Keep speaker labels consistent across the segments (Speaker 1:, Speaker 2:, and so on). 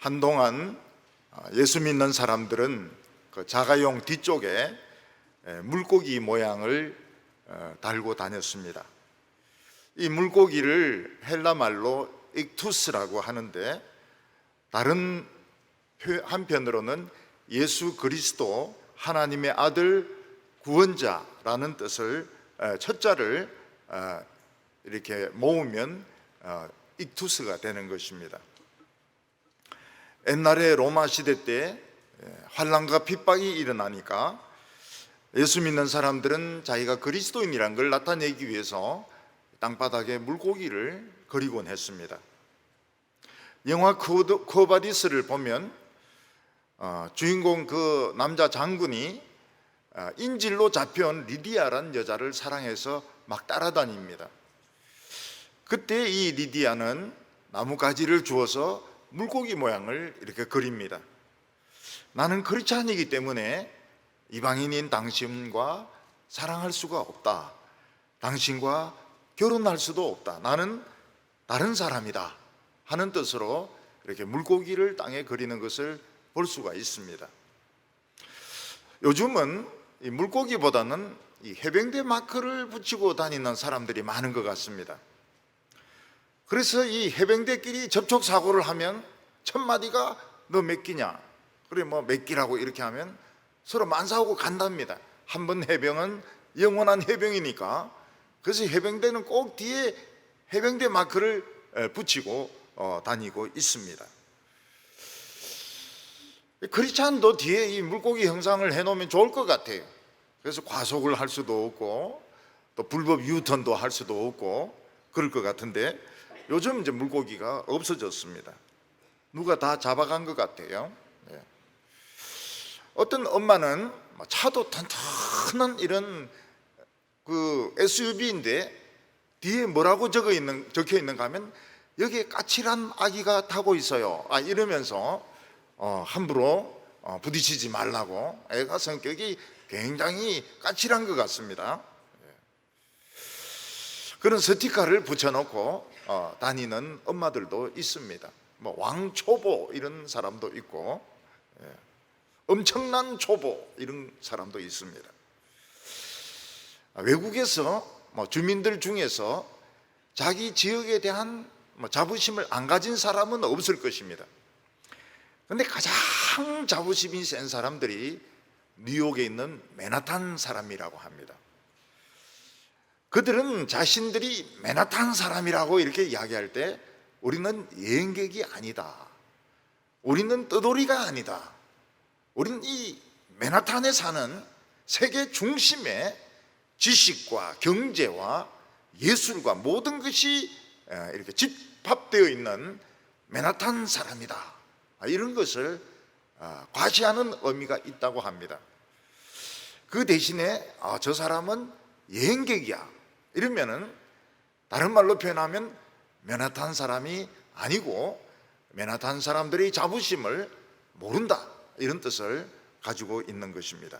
Speaker 1: 한동안 예수 믿는 사람들은 그 자가용 뒤쪽에 물고기 모양을 달고 다녔습니다. 이 물고기를 헬라 말로 익투스라고 하는데, 다른 한편으로는 예수 그리스도 하나님의 아들 구원자라는 뜻을 첫 자를 이렇게 모으면 익투스가 되는 것입니다. 옛날에 로마 시대 때 환난과 핍박이 일어나니까 예수 믿는 사람들은 자기가 그리스도인이란 걸 나타내기 위해서 땅바닥에 물고기를 그리곤 했습니다. 영화 코바디스를 보면 주인공 그 남자 장군이 인질로 잡혀온 리디아란 여자를 사랑해서 막 따라다닙니다. 그때 이 리디아는 나뭇가지를 주워서 물고기 모양을 이렇게 그립니다. 나는 크리스찬이기 때문에 이방인인 당신과 사랑할 수가 없다. 당신과 결혼할 수도 없다. 나는 다른 사람이다 하는 뜻으로 이렇게 물고기를 땅에 그리는 것을 볼 수가 있습니다. 요즘은 이 물고기보다는 이 해병대 마크를 붙이고 다니는 사람들이 많은 것 같습니다. 그래서 이 해병대끼리 접촉사고를 하면 첫 마디가 너 몇 끼냐? 그래 뭐 몇 끼라고 이렇게 하면 서로 만사하고 간답니다. 한 번 해병은 영원한 해병이니까. 그래서 해병대는 꼭 뒤에 해병대 마크를 붙이고 다니고 있습니다. 크리스찬도 뒤에 이 물고기 형상을 해놓으면 좋을 것 같아요. 그래서 과속을 할 수도 없고 또 불법 유턴도 할 수도 없고 그럴 것 같은데, 요즘 이제 물고기가 없어졌습니다. 누가 다 잡아간 것 같아요. 어떤 엄마는 차도 튼튼한 이런 그 SUV인데 뒤에 뭐라고 적혀 있는가 하면 여기에 까칠한 아기가 타고 있어요. 이러면서 함부로 부딪히지 말라고. 애가 성격이 굉장히 까칠한 것 같습니다. 그런 스티커를 붙여놓고 다니는 엄마들도 있습니다. 뭐 왕초보 이런 사람도 있고, 엄청난 초보 이런 사람도 있습니다. 외국에서 주민들 중에서 자기 지역에 대한 자부심을 안 가진 사람은 없을 것입니다. 그런데 가장 자부심이 센 사람들이 뉴욕에 있는 맨하탄 사람이라고 합니다. 그들은 자신들이 맨하탄 사람이라고 이렇게 이야기할 때 우리는 여행객이 아니다, 우리는 떠돌이가 아니다, 우리는 이 맨하탄에 사는 세계 중심의 지식과 경제와 예술과 모든 것이 이렇게 집합되어 있는 맨하탄 사람이다, 이런 것을 과시하는 의미가 있다고 합니다. 그 대신에 저 사람은 여행객이야 이러면은 다른 말로 표현하면 맨하탄 사람이 아니고 맨하탄 사람들의 자부심을 모른다, 이런 뜻을 가지고 있는 것입니다.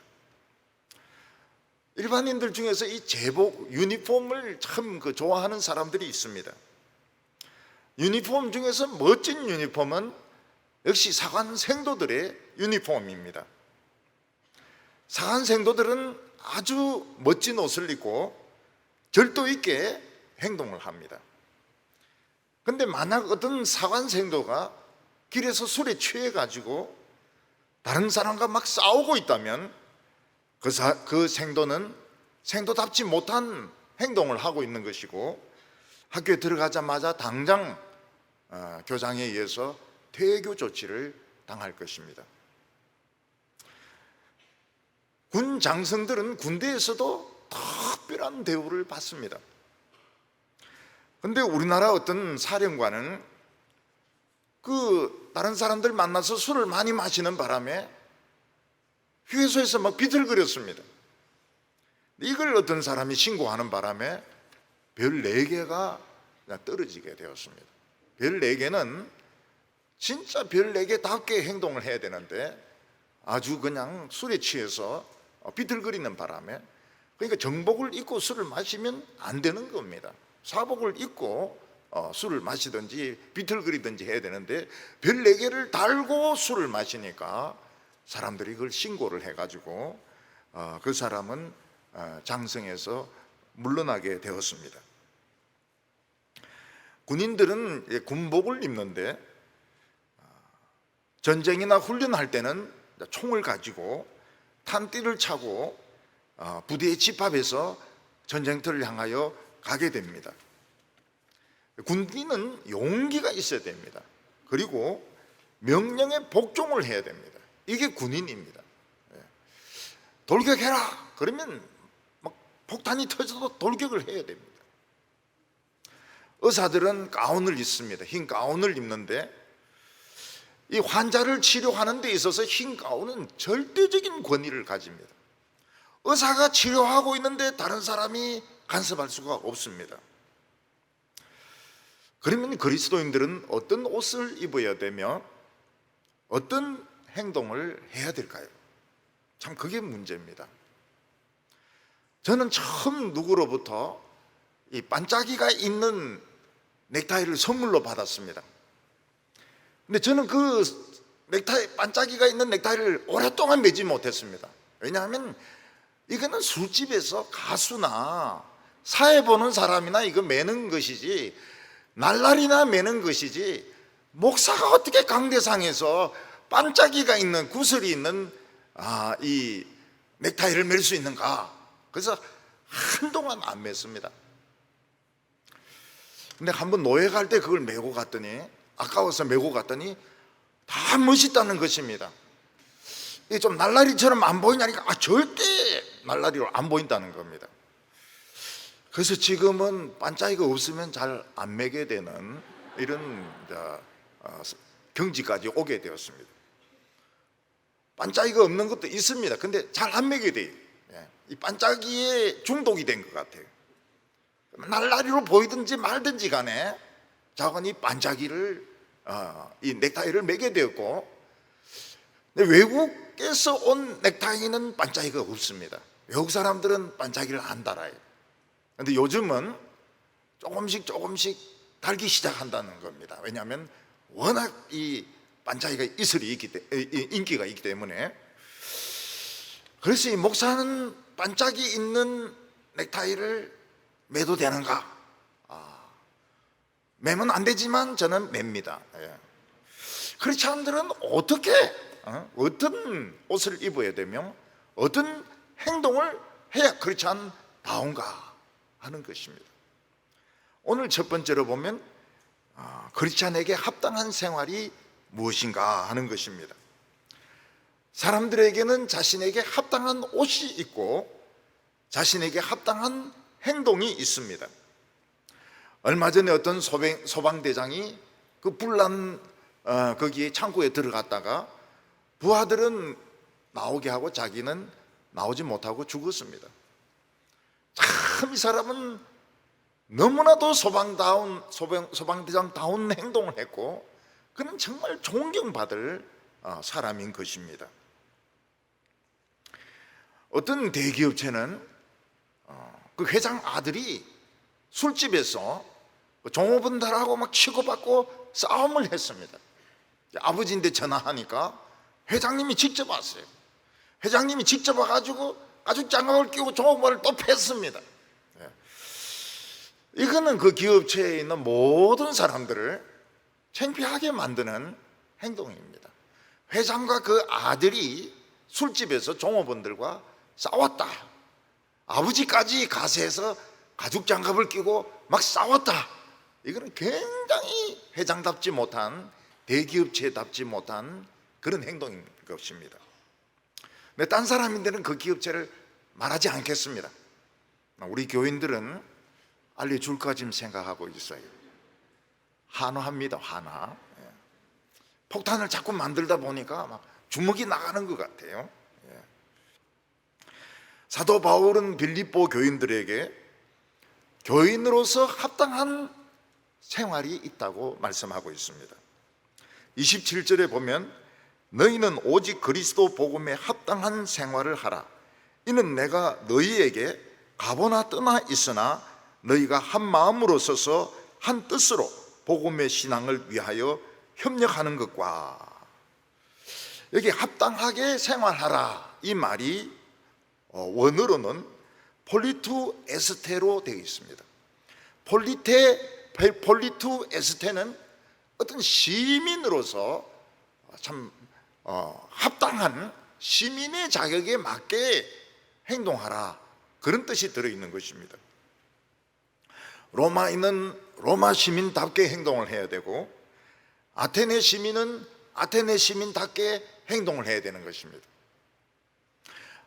Speaker 1: 일반인들 중에서 이 제복, 유니폼을 참 좋아하는 사람들이 있습니다. 유니폼 중에서 멋진 유니폼은 역시 사관 생도들의 유니폼입니다. 사관 생도들은 아주 멋진 옷을 입고 절도 있게 행동을 합니다. 그런데 만약 어떤 사관 생도가 길에서 술에 취해가지고 다른 사람과 막 싸우고 있다면 그 생도는 생도답지 못한 행동을 하고 있는 것이고, 학교에 들어가자마자 당장 교장에 의해서 퇴교 조치를 당할 것입니다. 군 장성들은 군대에서도 특별한 대우를 받습니다. 그런데 우리나라 어떤 사령관은 다른 사람들 만나서 술을 많이 마시는 바람에 휴게소에서 막 비틀거렸습니다. 이걸 어떤 사람이 신고하는 바람에 별 4개가 떨어지게 되었습니다. 별 4개는 진짜 별 4개답게 행동을 해야 되는데 아주 그냥 술에 취해서 비틀거리는 바람에, 그러니까 정복을 입고 술을 마시면 안 되는 겁니다. 사복을 입고 술을 마시든지 비틀거리든지 해야 되는데 별 4개를 달고 술을 마시니까 사람들이 그걸 신고를 해가지고 그 사람은 장성에서 물러나게 되었습니다. 군인들은 군복을 입는데 전쟁이나 훈련할 때는 총을 가지고 탄띠를 차고 부대에 집합해서 전쟁터를 향하여 가게 됩니다. 군인은 용기가 있어야 됩니다. 그리고 명령에 복종을 해야 됩니다. 이게 군인입니다. 돌격해라 그러면 막 폭탄이 터져도 돌격을 해야 됩니다. 의사들은 가운을 입습니다. 흰 가운을 입는데 이 환자를 치료하는 데 있어서 흰 가운은 절대적인 권위를 가집니다. 의사가 치료하고 있는데 다른 사람이 간섭할 수가 없습니다. 그러면 그리스도인들은 어떤 옷을 입어야 되며 어떤 행동을 해야 될까요? 참 그게 문제입니다. 저는 처음 누구로부터 이 반짝이가 있는 넥타이를 선물로 받았습니다. 근데 저는 그 넥타이, 반짝이가 있는 넥타이를 오랫동안 매지 못했습니다. 왜냐하면 이거는 술집에서 가수나 사회 보는 사람이나 이거 매는 것이지, 날라리나 매는 것이지, 목사가 어떻게 강대상에서 반짝이가 있는, 구슬이 있는 이 넥타이를 맬 수 있는가? 그래서 한동안 안 맸습니다. 근데 한번 노예 갈 때 그걸 메고 갔더니, 아까워서 메고 갔더니 다 멋있다는 것입니다. 이게 좀 날라리처럼 안 보이냐니까 절대 날라리로 안 보인다는 겁니다. 그래서 지금은 반짝이가 없으면 잘 안 매게 되는 이런 경지까지 오게 되었습니다. 반짝이가 없는 것도 있습니다. 근데 잘 안 매게 돼요. 이 반짝이에 중독이 된 것 같아요. 날라리로 보이든지 말든지 간에 자건 이 반짝이를 이 넥타이를 매게 되었고, 근데 외국에서 온 넥타이는 반짝이가 없습니다. 외국 사람들은 반짝이를 안 달아요. 근데 요즘은 조금씩 달기 시작한다는 겁니다. 왜냐하면 워낙 이 반짝이가 인기가 있기 때문에. 그래서 이 목사는 반짝이 있는 넥타이를 매도 되는가? 매면 안 되지만 저는 맵니다. 크리스찬들은 어떻게 어떤 옷을 입어야 되며 어떤 행동을 해야 크리스찬다운가 하는 것입니다. 오늘 첫 번째로 보면 크리스찬에게 합당한 생활이 무엇인가 하는 것입니다. 사람들에게는 자신에게 합당한 옷이 있고 자신에게 합당한 행동이 있습니다. 얼마 전에 어떤 소방대장이 그 불난 거기에 창고에 들어갔다가 부하들은 나오게 하고 자기는 나오지 못하고 죽었습니다. 참 이 사람은 너무나도 소방대장다운 행동을 했고 그는 정말 존경받을 사람인 것입니다. 어떤 대기업체는 그 회장 아들이 술집에서 종업원들하고 막 치고받고 싸움을 했습니다. 아버지인데 전화하니까 회장님이 직접 왔어요. 회장님이 직접 와가지고 가죽 장갑을 끼고 종업원을 또 팼습니다. 이거는 그 기업체에 있는 모든 사람들을 창피하게 만드는 행동입니다. 회장과 그 아들이 술집에서 종업원들과 싸웠다. 아버지까지 가세해서 가죽 장갑을 끼고 막 싸웠다. 이거는 굉장히 회장답지 못한, 대기업체답지 못한 그런 행동인 것입니다. 근데 딴 사람인데는 그 기업체를 말하지 않겠습니다. 우리 교인들은 알려줄까 지금 생각하고 있어요. 한화합니다. 한화. 폭탄을 자꾸 만들다 보니까 막 주먹이 나가는 것 같아요. 사도 바울은 빌립보 교인들에게 교인으로서 합당한 생활이 있다고 말씀하고 있습니다. 27절에 보면 너희는 오직 그리스도 복음에 합당한 생활을 하라. 이는 내가 너희에게 가보나 떠나 있으나 너희가 한 마음으로 서서 한 뜻으로 복음의 신앙을 위하여 협력하는 것과, 여기 합당하게 생활하라 이 말이 원어로는 폴리투 에스테로 되어 있습니다. 폴리투 에스테는 어떤 시민으로서 참 합당한 시민의 자격에 맞게 행동하라, 그런 뜻이 들어있는 것입니다. 로마인은 로마 시민답게 행동을 해야 되고, 아테네 시민은 아테네 시민답게 행동을 해야 되는 것입니다.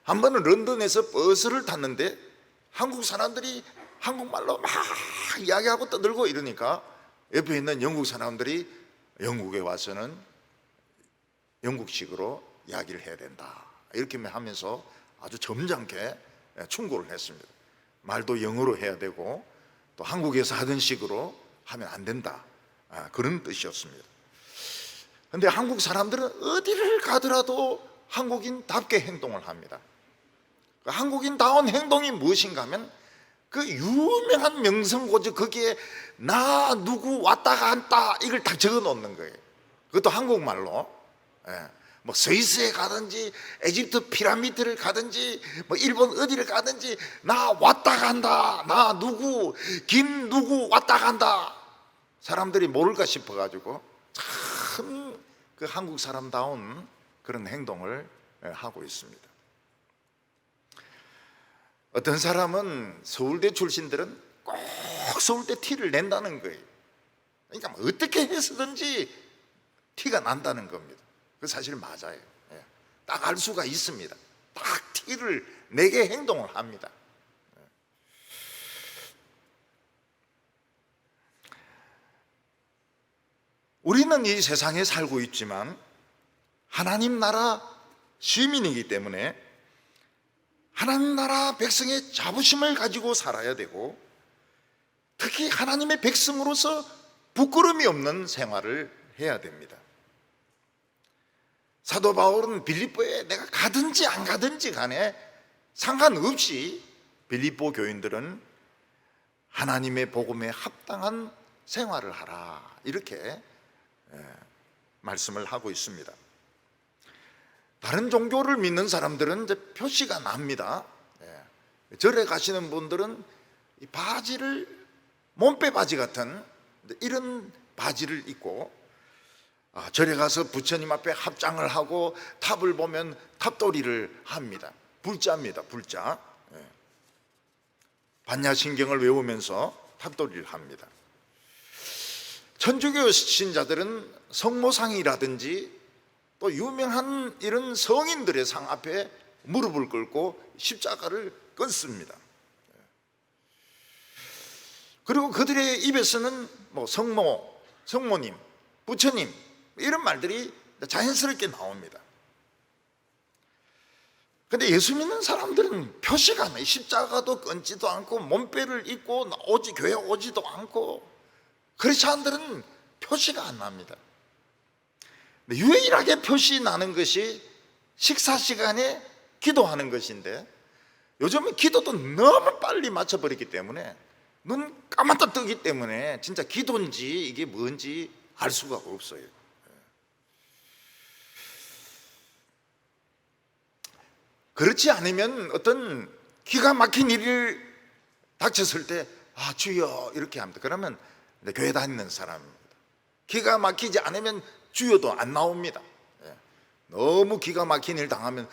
Speaker 1: 한 번은 런던에서 버스를 탔는데 한국 사람들이 한국말로 막 이야기하고 떠들고 이러니까 옆에 있는 영국 사람들이 영국에 와서는 영국식으로 이야기를 해야 된다, 이렇게 하면서 아주 점잖게 충고를 했습니다. 말도 영어로 해야 되고 또 한국에서 하던 식으로 하면 안 된다, 그런 뜻이었습니다. 그런데 한국 사람들은 어디를 가더라도 한국인답게 행동을 합니다. 한국인다운 행동이 무엇인가 하면 그 유명한 명성고지 거기에 나 누구 왔다 갔다 이걸 다 적어 놓는 거예요. 그것도 한국말로. 뭐 스위스에 가든지 에집트 피라미드를 가든지 뭐 일본 어디를 가든지 나 왔다 간다, 나 누구 김 누구 왔다 간다, 사람들이 모를까 싶어 가지고 참 그 한국 사람다운 그런 행동을 하고 있습니다. 어떤 사람은 서울대 출신들은 꼭 서울대 티를 낸다는 거예요. 그러니까 뭐 어떻게 해서든지 티가 난다는 겁니다. 그 사실 맞아요. 딱 알 수가 있습니다. 딱 티를 내게 행동을 합니다. 우리는 이 세상에 살고 있지만 하나님 나라 시민이기 때문에 하나님 나라 백성의 자부심을 가지고 살아야 되고, 특히 하나님의 백성으로서 부끄러움이 없는 생활을 해야 됩니다. 사도 바울은 빌립보에 내가 가든지 안 가든지 간에 상관없이 빌립보 교인들은 하나님의 복음에 합당한 생활을 하라, 이렇게 말씀을 하고 있습니다. 다른 종교를 믿는 사람들은 이제 표시가 납니다. 절에 가시는 분들은 이 바지를, 몸빼 바지 같은 이런 바지를 입고 절에 가서 부처님 앞에 합장을 하고 탑을 보면 탑돌이를 합니다. 불자입니다. 불자. 반야신경을 외우면서 탑돌이를 합니다. 천주교 신자들은 성모상이라든지 또 유명한 이런 성인들의 상 앞에 무릎을 꿇고 십자가를 끊습니다. 그리고 그들의 입에서는 뭐 성모, 성모님, 부처님 이런 말들이 자연스럽게 나옵니다. 근데 예수 믿는 사람들은 표시가 나요. 십자가도 끊지도 않고 몸빼를 입고 교회 오지도 않고, 크리스찬들은 표시가 안 납니다. 유일하게 표시 나는 것이 식사 시간에 기도하는 것인데, 요즘은 기도도 너무 빨리 맞춰버리기 때문에 눈 까맣다 뜨기 때문에 진짜 기도인지 이게 뭔지 알 수가 없어요. 그렇지 않으면 어떤 기가 막힌 일을 닥쳤을 때 주여 이렇게 합니다. 그러면 교회 다니는 사람입니다. 기가 막히지 않으면 주여도 안 나옵니다. 너무 기가 막힌 일 당하면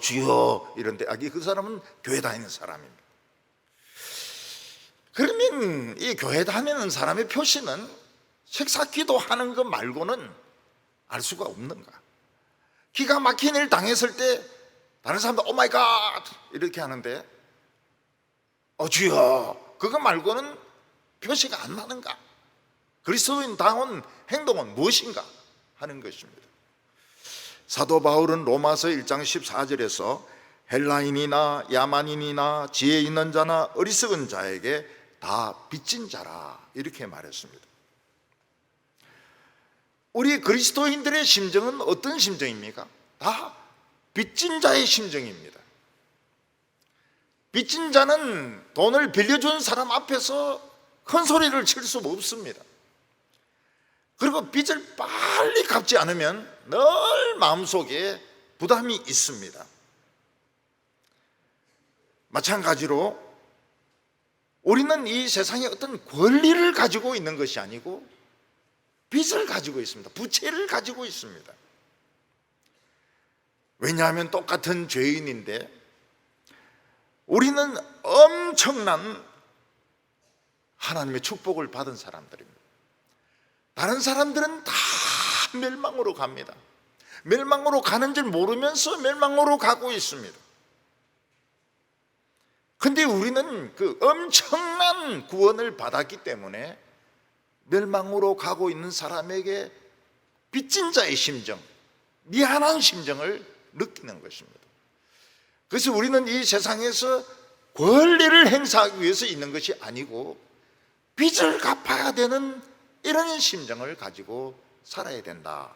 Speaker 1: 주여 이런데 그 사람은 교회 다니는 사람입니다. 그러면 이 교회 다니는 사람의 표시는 식사 기도하는 것 말고는 알 수가 없는가? 기가 막힌 일 당했을 때 다른 사람들 오 마이 갓 이렇게 하는데 주여 그거 말고는 표시가 안 나는가? 그리스도인다운 행동은 무엇인가 하는 것입니다. 사도 바울은 로마서 1장 14절에서 헬라인이나 야만인이나 지혜 있는 자나 어리석은 자에게 다 빚진 자라 이렇게 말했습니다. 우리 그리스도인들의 심정은 어떤 심정입니까? 다 빚진 자의 심정입니다. 빚진 자는 돈을 빌려준 사람 앞에서 큰 소리를 칠 수 없습니다. 그리고 빚을 빨리 갚지 않으면 늘 마음속에 부담이 있습니다. 마찬가지로 우리는 이 세상에 어떤 권리를 가지고 있는 것이 아니고 빚을 가지고 있습니다. 부채를 가지고 있습니다. 왜냐하면 똑같은 죄인인데 우리는 엄청난 하나님의 축복을 받은 사람들입니다. 다른 사람들은 다 멸망으로 갑니다. 멸망으로 가는 줄 모르면서 멸망으로 가고 있습니다. 근데 우리는 그 엄청난 구원을 받았기 때문에 멸망으로 가고 있는 사람에게 빚진 자의 심정, 미안한 심정을 느끼는 것입니다. 그래서 우리는 이 세상에서 권리를 행사하기 위해서 있는 것이 아니고 빚을 갚아야 되는 이런 심정을 가지고 살아야 된다.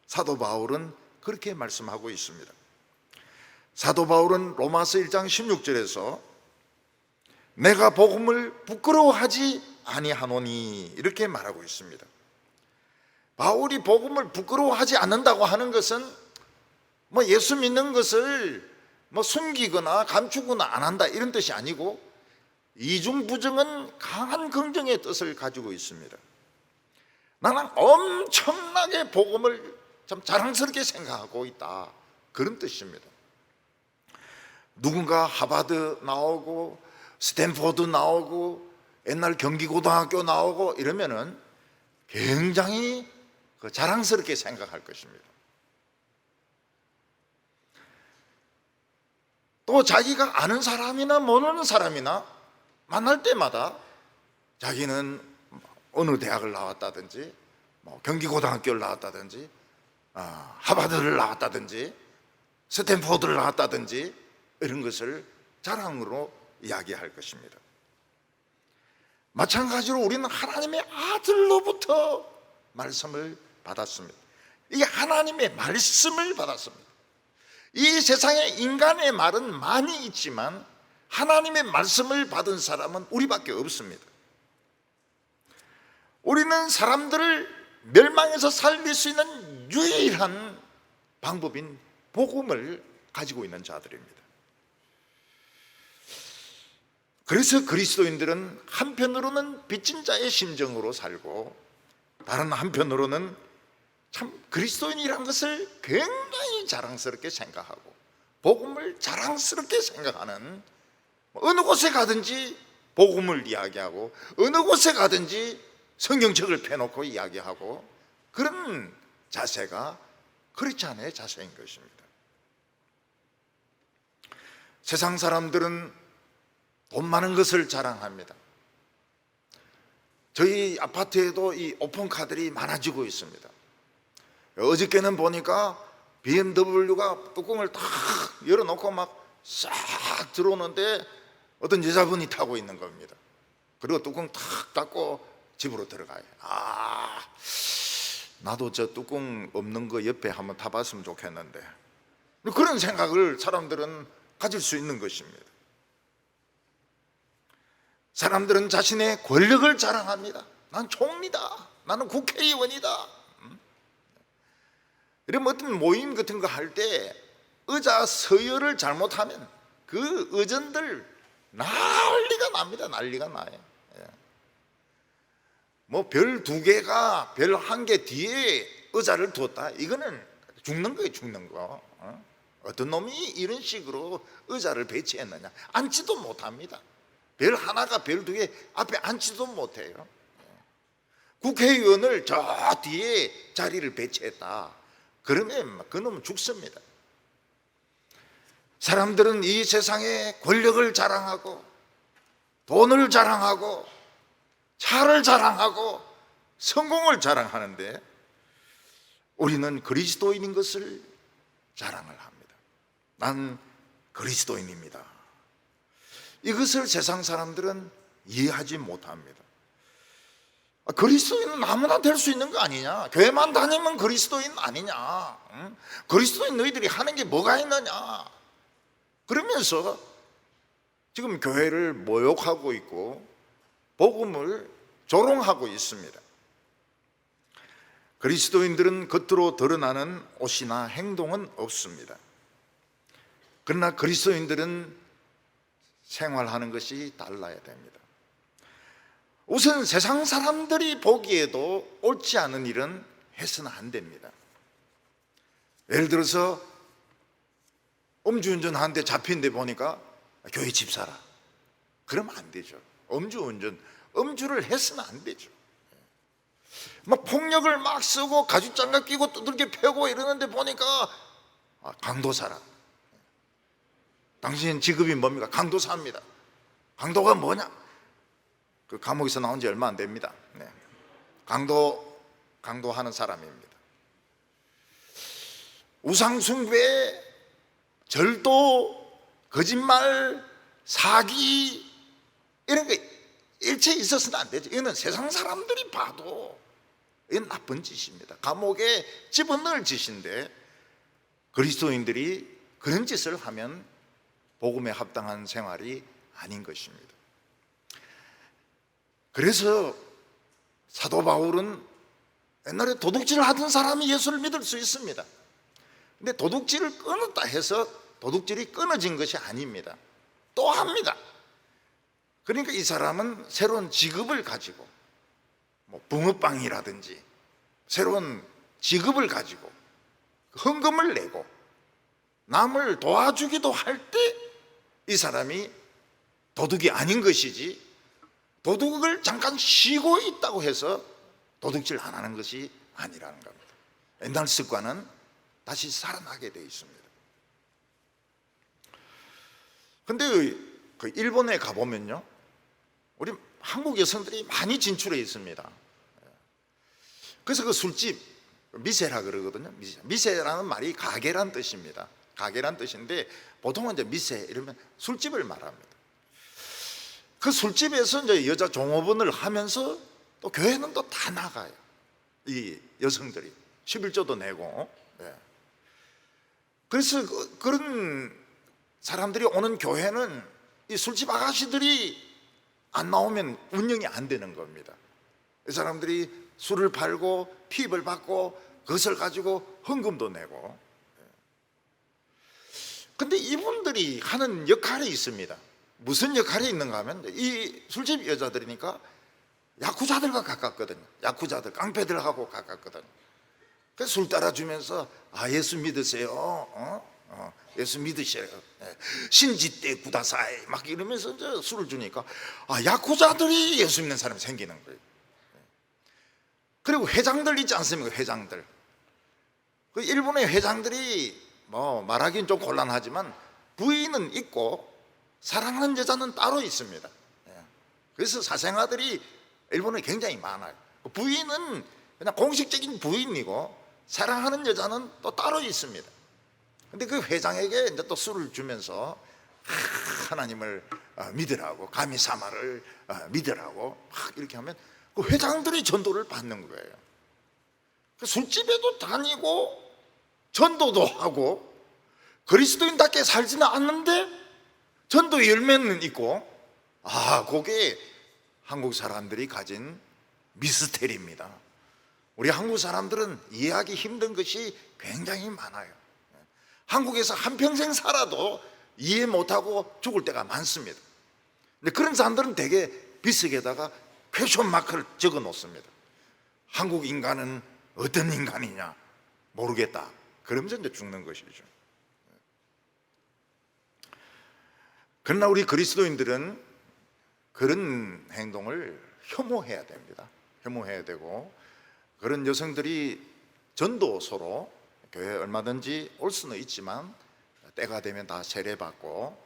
Speaker 1: 사도 바울은 그렇게 말씀하고 있습니다. 사도 바울은 로마서 1장 16절에서 내가 복음을 부끄러워하지 아니하노니 이렇게 말하고 있습니다. 바울이 복음을 부끄러워하지 않는다고 하는 것은 예수 믿는 것을 숨기거나 감추거나 안 한다 이런 뜻이 아니고 이중부정은 강한 긍정의 뜻을 가지고 있습니다. 나는 엄청나게 복음을 참 자랑스럽게 생각하고 있다 그런 뜻입니다. 누군가 하버드 나오고 스탠포드 나오고 옛날 경기고등학교 나오고 이러면은 굉장히 자랑스럽게 생각할 것입니다. 또 자기가 아는 사람이나 모르는 사람이나 만날 때마다 자기는 어느 대학을 나왔다든지 경기고등학교를 나왔다든지 하버드를 나왔다든지 스탠포드를 나왔다든지 이런 것을 자랑으로 이야기할 것입니다. 마찬가지로 우리는 하나님의 아들로부터 말씀을 받았습니다. 이 하나님의 말씀을 받았습니다. 이 세상에 인간의 말은 많이 있지만 하나님의 말씀을 받은 사람은 우리밖에 없습니다. 우리는 사람들을 멸망에서 살릴 수 있는 유일한 방법인 복음을 가지고 있는 자들입니다. 그래서 그리스도인들은 한편으로는 빚진 자의 심정으로 살고 다른 한편으로는 참 그리스도인이란 것을 굉장히 자랑스럽게 생각하고 복음을 자랑스럽게 생각하는 어느 곳에 가든지 복음을 이야기하고 어느 곳에 가든지 성경책을 펴놓고 이야기하고 그런 자세가 크리스찬의 자세인 것입니다. 세상 사람들은 돈 많은 것을 자랑합니다. 저희 아파트에도 이 오픈카들이 많아지고 있습니다. 어저께는 보니까 BMW가 뚜껑을 탁 열어놓고 막 싹 들어오는데 어떤 여자분이 타고 있는 겁니다. 그리고 뚜껑 탁 닫고 집으로 들어가요. 나도 저 뚜껑 없는 거 옆에 한번 타봤으면 좋겠는데 그런 생각을 사람들은 가질 수 있는 것입니다. 사람들은 자신의 권력을 자랑합니다. 난 총리다. 나는 국회의원이다. 이러면 어떤 모임 같은 거 할 때 의자 서열을 잘못하면 그 의전들 난리가 납니다. 난리가 나요. 별 2개가 별 1개 뒤에 의자를 두었다. 이거는 죽는 거예요. 죽는 거. 어떤 놈이 이런 식으로 의자를 배치했느냐. 앉지도 못합니다. 별 하나가 별 2개 앞에 앉지도 못해요. 국회의원을 저 뒤에 자리를 배치했다. 그러면 그놈은 죽습니다. 사람들은 이 세상에 권력을 자랑하고 돈을 자랑하고 차를 자랑하고 성공을 자랑하는데 우리는 그리스도인인 것을 자랑을 합니다. 난 그리스도인입니다. 이것을 세상 사람들은 이해하지 못합니다. 그리스도인은 아무나 될 수 있는 거 아니냐? 교회만 다니면 그리스도인 아니냐? 그리스도인 너희들이 하는 게 뭐가 있느냐? 그러면서 지금 교회를 모욕하고 있고 복음을 조롱하고 있습니다. 그리스도인들은 겉으로 드러나는 옷이나 행동은 없습니다. 그러나 그리스도인들은 생활하는 것이 달라야 됩니다. 우선 세상 사람들이 보기에도 옳지 않은 일은 해서는 안 됩니다. 예를 들어서 음주운전 하는데 잡힌 데 보니까 교회 집사라, 그러면 안 되죠. 음주를 해서는 안 되죠. 막 폭력을 막 쓰고 가죽장갑 끼고 두들겨 패고 이러는데 보니까 강도사라. 당신 직업이 뭡니까? 강도사입니다. 강도가 뭐냐? 그 감옥에서 나온 지 얼마 안 됩니다. 네. 강도하는 사람입니다. 우상숭배, 절도, 거짓말, 사기, 이런 게 일체 있어서는 안 되죠. 이거는 세상 사람들이 봐도 이건 나쁜 짓입니다. 감옥에 집어넣을 짓인데 그리스도인들이 그런 짓을 하면 복음에 합당한 생활이 아닌 것입니다. 그래서 사도 바울은 옛날에 도둑질을 하던 사람이 예수를 믿을 수 있습니다. 근데 도둑질을 끊었다 해서 도둑질이 끊어진 것이 아닙니다. 또 합니다. 그러니까 이 사람은 새로운 직업을 가지고 붕어빵이라든지 새로운 직업을 가지고 헌금을 내고 남을 도와주기도 할 때 이 사람이 도둑이 아닌 것이지, 도둑을 잠깐 쉬고 있다고 해서 도둑질 안 하는 것이 아니라는 겁니다. 옛날 습관은 다시 살아나게 되어 있습니다. 근데 그 일본에 가보면요, 우리 한국 여성들이 많이 진출해 있습니다. 그래서 그 술집, 미세라 그러거든요. 미세라는 말이 가게란 뜻입니다. 가게란 뜻인데 보통은 이제 미세 이러면 술집을 말합니다. 그 술집에서 이제 여자 종업원을 하면서 또 교회는 또 다 나가요. 이 여성들이 11조도 내고. 네. 그래서 그런 사람들이 오는 교회는 이 술집 아가씨들이 안 나오면 운영이 안 되는 겁니다. 이 사람들이 술을 팔고 피입을 받고 그것을 가지고 헌금도 내고. 근데 이분들이 하는 역할이 있습니다. 무슨 역할이 있는가 하면 이 술집 여자들이니까 야쿠자들과 가깝거든요. 야쿠자들, 깡패들하고 가깝거든요. 그래서 술 따라주면서 예수 믿으세요. 예수 믿으셔요. 신지때 구다사이 막 이러면서 이제 술을 주니까 야쿠자들이 예수 믿는 사람이 생기는 거예요. 그리고 회장들 있지 않습니까? 회장들. 그 일본의 회장들이 말하기는 좀 곤란하지만 부인은 있고 사랑하는 여자는 따로 있습니다. 그래서 사생아들이 일본에 굉장히 많아요. 부인은 그냥 공식적인 부인이고 사랑하는 여자는 또 따로 있습니다. 근데 그 회장에게 이제 또 술을 주면서 하나님을 믿으라고, 가미사마를 믿으라고 막 이렇게 하면 그 회장들이 전도를 받는 거예요. 그 술집에도 다니고 전도도 하고 그리스도인답게 살지는 않는데 전도의 열매는 있고, 그게 한국 사람들이 가진 미스테리입니다. 우리 한국 사람들은 이해하기 힘든 것이 굉장히 많아요. 한국에서 한평생 살아도 이해 못하고 죽을 때가 많습니다. 근데 그런 사람들은 되게 비석에다가 퀘션 마크를 적어 놓습니다. 한국 인간은 어떤 인간이냐 모르겠다. 그러면서 이제 죽는 것이죠. 그러나 우리 그리스도인들은 그런 행동을 혐오해야 됩니다. 혐오해야 되고, 그런 여성들이 전도서로 교회에 얼마든지 올 수는 있지만 때가 되면 다 세례받고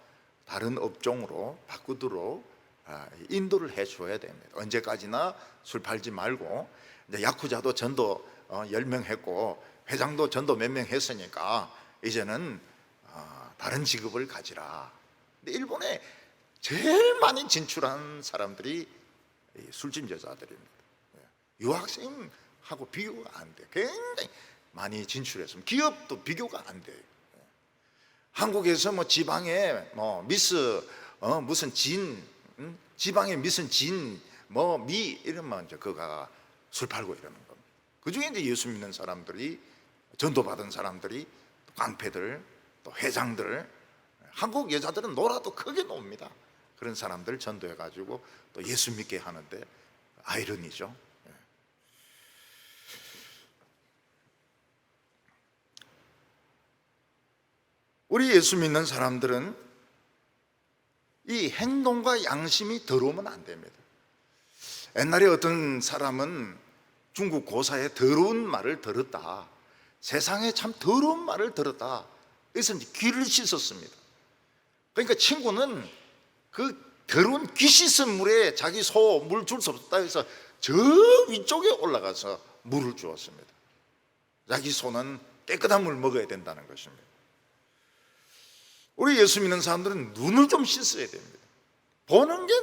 Speaker 1: 다른 업종으로 바꾸도록 인도를 해줘야 됩니다. 언제까지나 술 팔지 말고, 이제 야쿠자도 전도 10명 했고 회장도 전도 몇 명 했으니까 이제는 다른 직업을 가지라. 근데 일본에 제일 많이 진출한 사람들이 술집 여자들입니다. 유학생하고 비교가 안 돼요. 굉장히 많이 진출했습니다. 기업도 비교가 안 돼요. 한국에서 지방에 미스 무슨 진, 지방에 무슨 진 뭐 미 이러면 이제 그가 술 팔고 이러는 겁니다. 그 중에 이제 예수 믿는 사람들이, 전도받은 사람들이, 깡패들, 또 회장들, 한국 여자들은 놀아도 크게 놉니다. 그런 사람들 전도해 가지고 또 예수 믿게 하는데 아이러니죠. 우리 예수 믿는 사람들은 이 행동과 양심이 더러우면 안 됩니다. 옛날에 어떤 사람은 중국 고사에 더러운 말을 들었다, 세상에 참 더러운 말을 들었다, 그래서 이제 귀를 씻었습니다. 그러니까 친구는 그 더러운 귀 씻은 물에 자기 소 물 줄 수 없었다 해서 저 위쪽에 올라가서 물을 주었습니다. 자기 소는 깨끗한 물 먹어야 된다는 것입니다. 우리 예수 믿는 사람들은 눈을 좀 씻어야 됩니다. 보는 게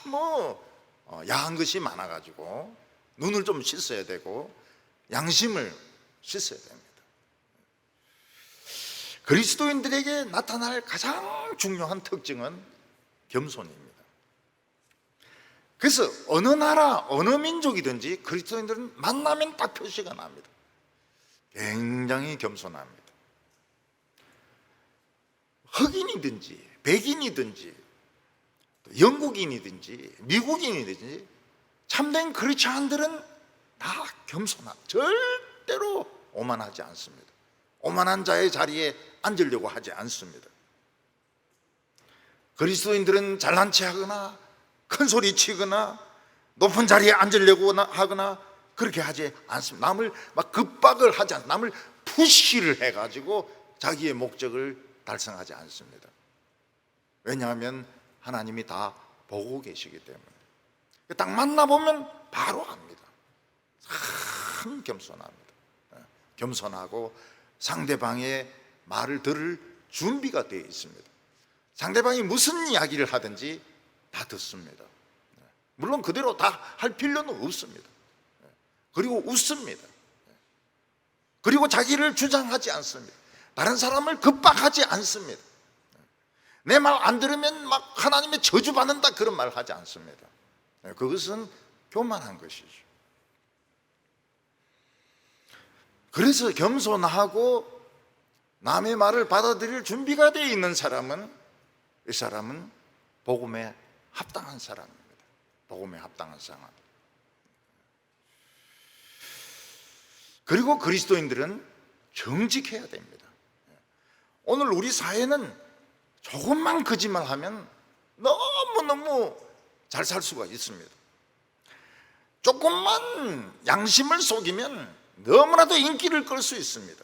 Speaker 1: 너무 야한 것이 많아가지고 눈을 좀 씻어야 되고 양심을 씻어야 됩니다. 그리스도인들에게 나타날 가장 중요한 특징은 겸손입니다. 그래서 어느 나라, 어느 민족이든지 그리스도인들은 만나면 딱 표시가 납니다. 굉장히 겸손합니다. 흑인이든지 백인이든지 영국인이든지 미국인이든지 참된 크리스찬들은 다 겸손합니다. 절대로 오만하지 않습니다. 오만한 자의 자리에 앉으려고 하지 않습니다. 그리스도인들은 잘난 체하거나 큰 소리 치거나 높은 자리에 앉으려고 하거나 그렇게 하지 않습니다. 남을 막 급박을 하지 않습니다. 남을 푸시를 해가지고 자기의 목적을 달성하지 않습니다. 왜냐하면 하나님이 다 보고 계시기 때문에. 딱 만나보면 바로 압니다. 참 겸손합니다. 겸손하고 상대방의 말을 들을 준비가 되어 있습니다. 상대방이 무슨 이야기를 하든지 다 듣습니다. 물론 그대로 다 할 필요는 없습니다. 그리고 웃습니다. 그리고 자기를 주장하지 않습니다. 다른 사람을 급박하지 않습니다. 내 말 안 들으면 막 하나님의 저주받는다 그런 말 하지 않습니다. 그것은 교만한 것이죠. 그래서 겸손하고 남의 말을 받아들일 준비가 되어 있는 사람은, 이 사람은 복음에 합당한 사람입니다. 복음에 합당한 사람. 그리고 그리스도인들은 정직해야 됩니다. 오늘 우리 사회는 조금만 거짓말하면 너무너무 잘 살 수가 있습니다. 조금만 양심을 속이면 너무나도 인기를 끌 수 있습니다.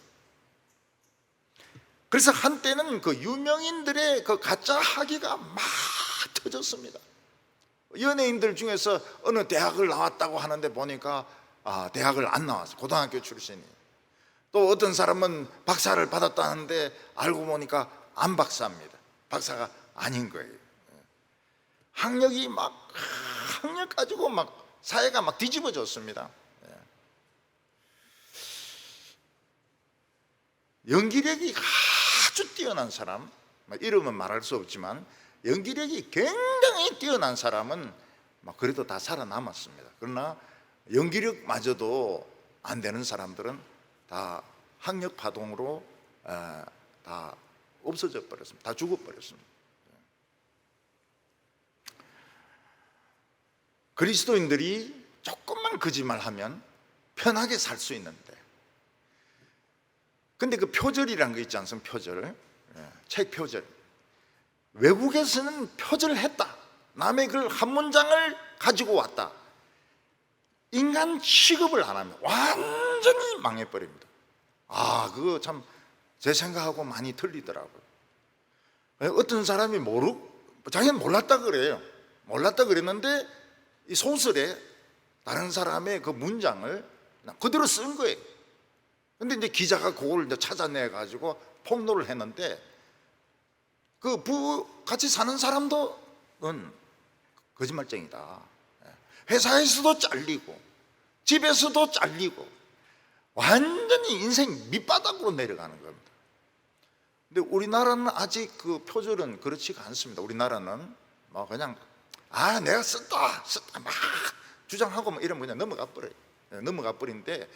Speaker 1: 그래서 한때는 그 유명인들의 그 가짜 학위가 막 터졌습니다. 연예인들 중에서 어느 대학을 나왔다고 하는데 보니까 대학을 안 나왔어요. 고등학교 출신이. 또 어떤 사람은 박사를 받았다는데 알고 보니까 안 박사입니다. 박사가 아닌 거예요. 학력이 막 학력 가지고 막 사회가 막 뒤집어졌습니다. 연기력이 아주 뛰어난 사람, 이름은 말할 수 없지만 연기력이 굉장히 뛰어난 사람은 그래도 다 살아남았습니다. 그러나 연기력마저도 안 되는 사람들은 다 학력 파동으로 다 없어져 버렸습니다. 다 죽어버렸습니다. 그리스도인들이 조금만 거짓말하면 편하게 살 수 있는데, 근데 그 표절이라는 거 있지 않습니까? 표절, 책 표절. 외국에서는 표절했다, 남의 글 한 문장을 가지고 왔다, 인간 취급을 안 하면 완전히 망해버립니다. 그거 참 제 생각하고 많이 틀리더라고요. 어떤 사람이 자기는 몰랐다 그래요. 몰랐다 그랬는데 이 소설에 다른 사람의 그 문장을 그대로 쓴 거예요. 근데 이제 기자가 그걸 이제 찾아내가지고 폭로를 했는데, 같이 사는 사람도 거짓말쟁이다. 회사에서도 잘리고 집에서도 잘리고 완전히 인생 밑바닥으로 내려가는 겁니다. 근데 우리나라는 아직 그 표절은 그렇지가 않습니다. 우리나라는 그냥 내가 썼다 막 주장하고 막 이러면 그냥 넘어가 버리는데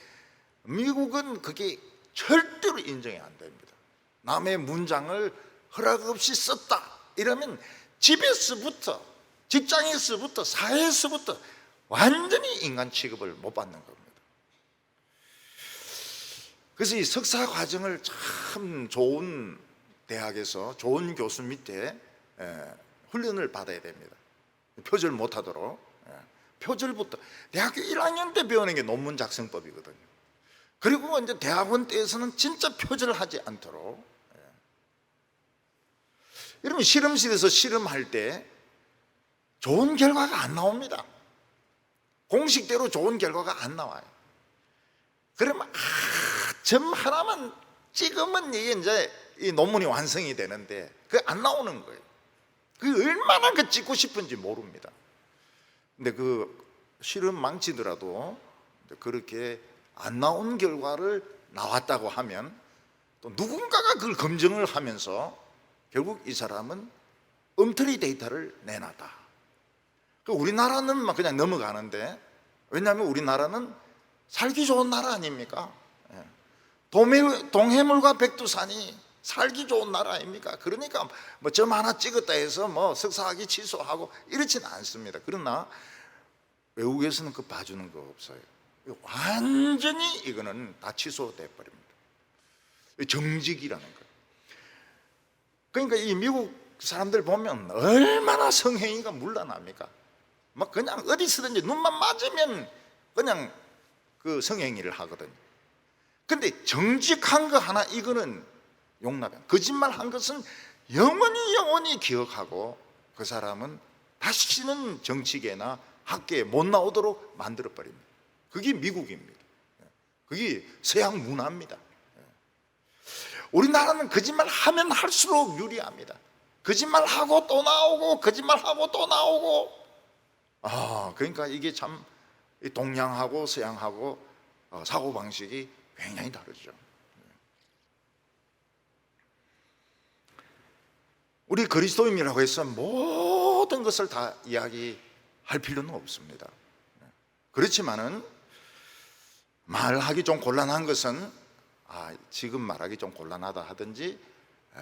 Speaker 1: 미국은 그게 절대로 인정이 안 됩니다. 남의 문장을 허락 없이 썼다 이러면 집에서부터, 직장에서부터, 사회에서부터 완전히 인간 취급을 못 받는 겁니다. 그래서 이 석사 과정을 참 좋은 대학에서 좋은 교수 밑에 훈련을 받아야 됩니다. 표절 못하도록. 표절부터 대학교 1학년 때 배우는 게 논문 작성법이거든요. 그리고 이제 대학원 때에서는 진짜 표절하지 않도록. 여러분 실험실에서 실험할 때 좋은 결과가 안 나옵니다. 공식대로 좋은 결과가 안 나와요. 그러면 점 하나만 찍으면 이게 이제 이 논문이 완성이 되는데 그게 안 나오는 거예요. 그게 얼마나 그 찍고 싶은지 모릅니다. 근데 그 실험 망치더라도 그렇게 안 나온 결과를 나왔다고 하면 또 누군가가 그걸 검증을 하면서 결국 이 사람은 엉터리 데이터를 내놨다. 우리나라는 막 그냥 넘어가는데, 왜냐하면 우리나라는 살기 좋은 나라 아닙니까? 동해물과 백두산이 살기 좋은 나라 아닙니까? 그러니까 뭐 점 하나 찍었다 해서 뭐 석사학위 취소하고 이렇지는 않습니다. 그러나 외국에서는 그 봐주는 거 없어요. 완전히 이거는 다 취소돼 버립니다. 정직이라는 거예요. 그러니까 이 미국 사람들 보면 얼마나 성행위가 문란합니까? 막 그냥 어디서든지 눈만 맞으면 그냥 그 성행위를 하거든요. 근데 정직한 거 하나 이거는 용납해. 거짓말한 것은 영원히 기억하고 그 사람은 다시는 정치계나 학계에 못 나오도록 만들어 버립니다. 그게 미국입니다. 그게 서양 문화입니다. 우리나라는 거짓말 하면 할수록 유리합니다. 거짓말하고 또 나오고 거짓말하고 또 나오고. 그러니까 이게 참 동양하고 서양하고 사고방식이 굉장히 다르죠. 우리 그리스도인이라고 해서 모든 것을 다 이야기할 필요는 없습니다. 그렇지만은 말하기 좀 곤란한 것은 지금 말하기 좀 곤란하다 하든지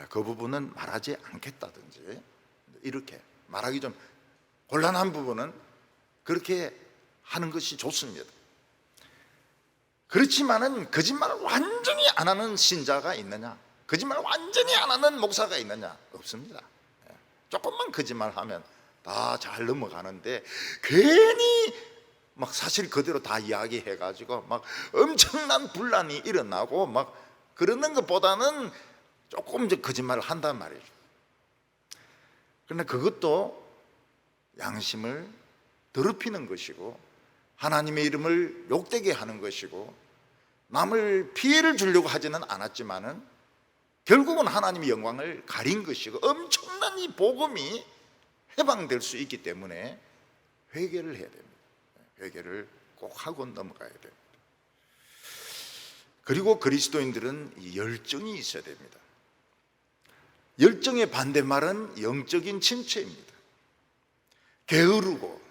Speaker 1: 그 부분은 말하지 않겠다든지 이렇게 말하기 좀 곤란한 부분은 그렇게 하는 것이 좋습니다. 그렇지만은 거짓말을 완전히 안 하는 신자가 있느냐? 거짓말을 완전히 안 하는 목사가 있느냐? 없습니다. 조금만 거짓말하면 다 잘 넘어가는데 괜히 막 사실 그대로 다 이야기해가지고 막 엄청난 분란이 일어나고 막 그러는 것보다는 조금 더 거짓말을 한단 말이죠. 그러나 그것도 양심을 더럽히는 것이고 하나님의 이름을 욕되게 하는 것이고 남을 피해를 주려고 하지는 않았지만은 결국은 하나님의 영광을 가린 것이고 엄청난 이 복음이 해방될 수 있기 때문에 회개를 해야 됩니다. 회개를 꼭 하고 넘어가야 됩니다. 그리고 그리스도인들은 이 열정이 있어야 됩니다. 열정의 반대말은 영적인 침체입니다. 게으르고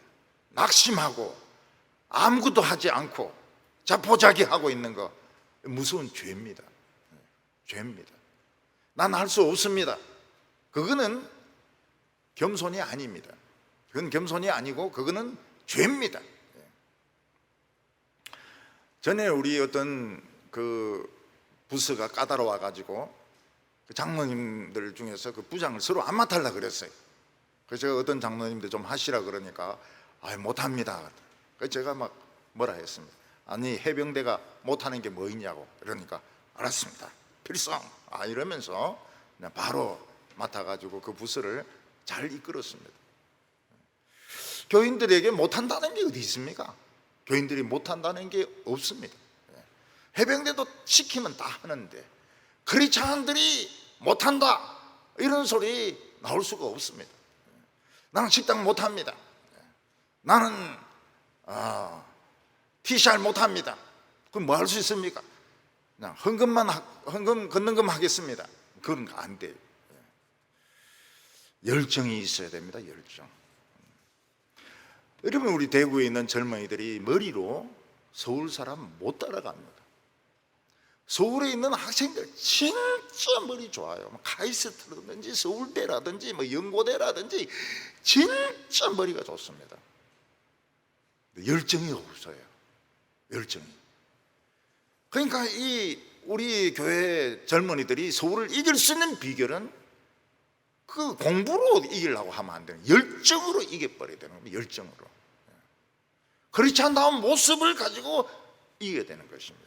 Speaker 1: 낙심하고 아무것도 하지 않고 자포자기하고 있는 거 무서운 죄입니다. 죄입니다. 난 할 수 없습니다. 그거는 겸손이 아닙니다. 그건 겸손이 아니고 그거는 죄입니다. 전에 우리 어떤 그 부서가 까다로워 가지고 그 장로님들 중에서 그 부장을 서로 안 맡으려고 그랬어요. 그래서 제가 어떤 장로님들 좀 하시라 그러니까 못합니다. 그래서 제가 막 뭐라 했습니다. 아니 해병대가 못하는 게 뭐 있냐고. 그러니까 알았습니다. 필성. 이러면서 그냥 바로 맡아가지고 그 부서를 잘 이끌었습니다. 교인들에게 못한다는 게 어디 있습니까? 교인들이 못한다는 게 없습니다. 해병대도 시키면 다 하는데 크리스찬들이 못한다 이런 소리 나올 수가 없습니다. 나는 식당 못합니다. 나는 티샬 못합니다. 그럼 뭐 할 수 있습니까? 그냥 헌금 걷는 하겠습니다. 그런 거 안 돼요. 열정이 있어야 됩니다. 열정. 여러분, 우리 대구에 있는 젊은이들이 머리로 서울 사람 못 따라갑니다. 서울에 있는 학생들 진짜 머리 좋아요. 카이스트라든지 서울대라든지 연고대라든지 진짜 머리가 좋습니다. 열정이 없어요. 열정이. 그러니까 우리 교회 젊은이들이 서울을 이길 수 있는 비결은 그 공부로 이기려고 하면 안 되는, 열정으로 이겨버려야 되는 겁니다. 열정으로. 그렇지 않다면 모습을 가지고 이겨야 되는 것입니다.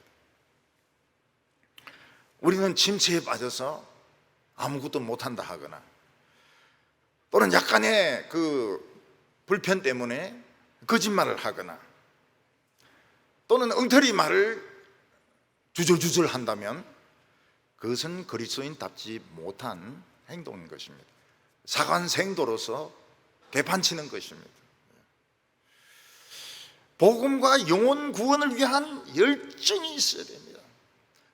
Speaker 1: 우리는 침체에 빠져서 아무것도 못한다 하거나, 또는 약간의 그 불편 때문에 거짓말을 하거나, 또는 엉터리 말을 주절주절 한다면 그것은 그리스도인답지 못한 행동인 것입니다. 사관생도로서 개판치는 것입니다. 복음과 영혼 구원을 위한 열정이 있어야 됩니다.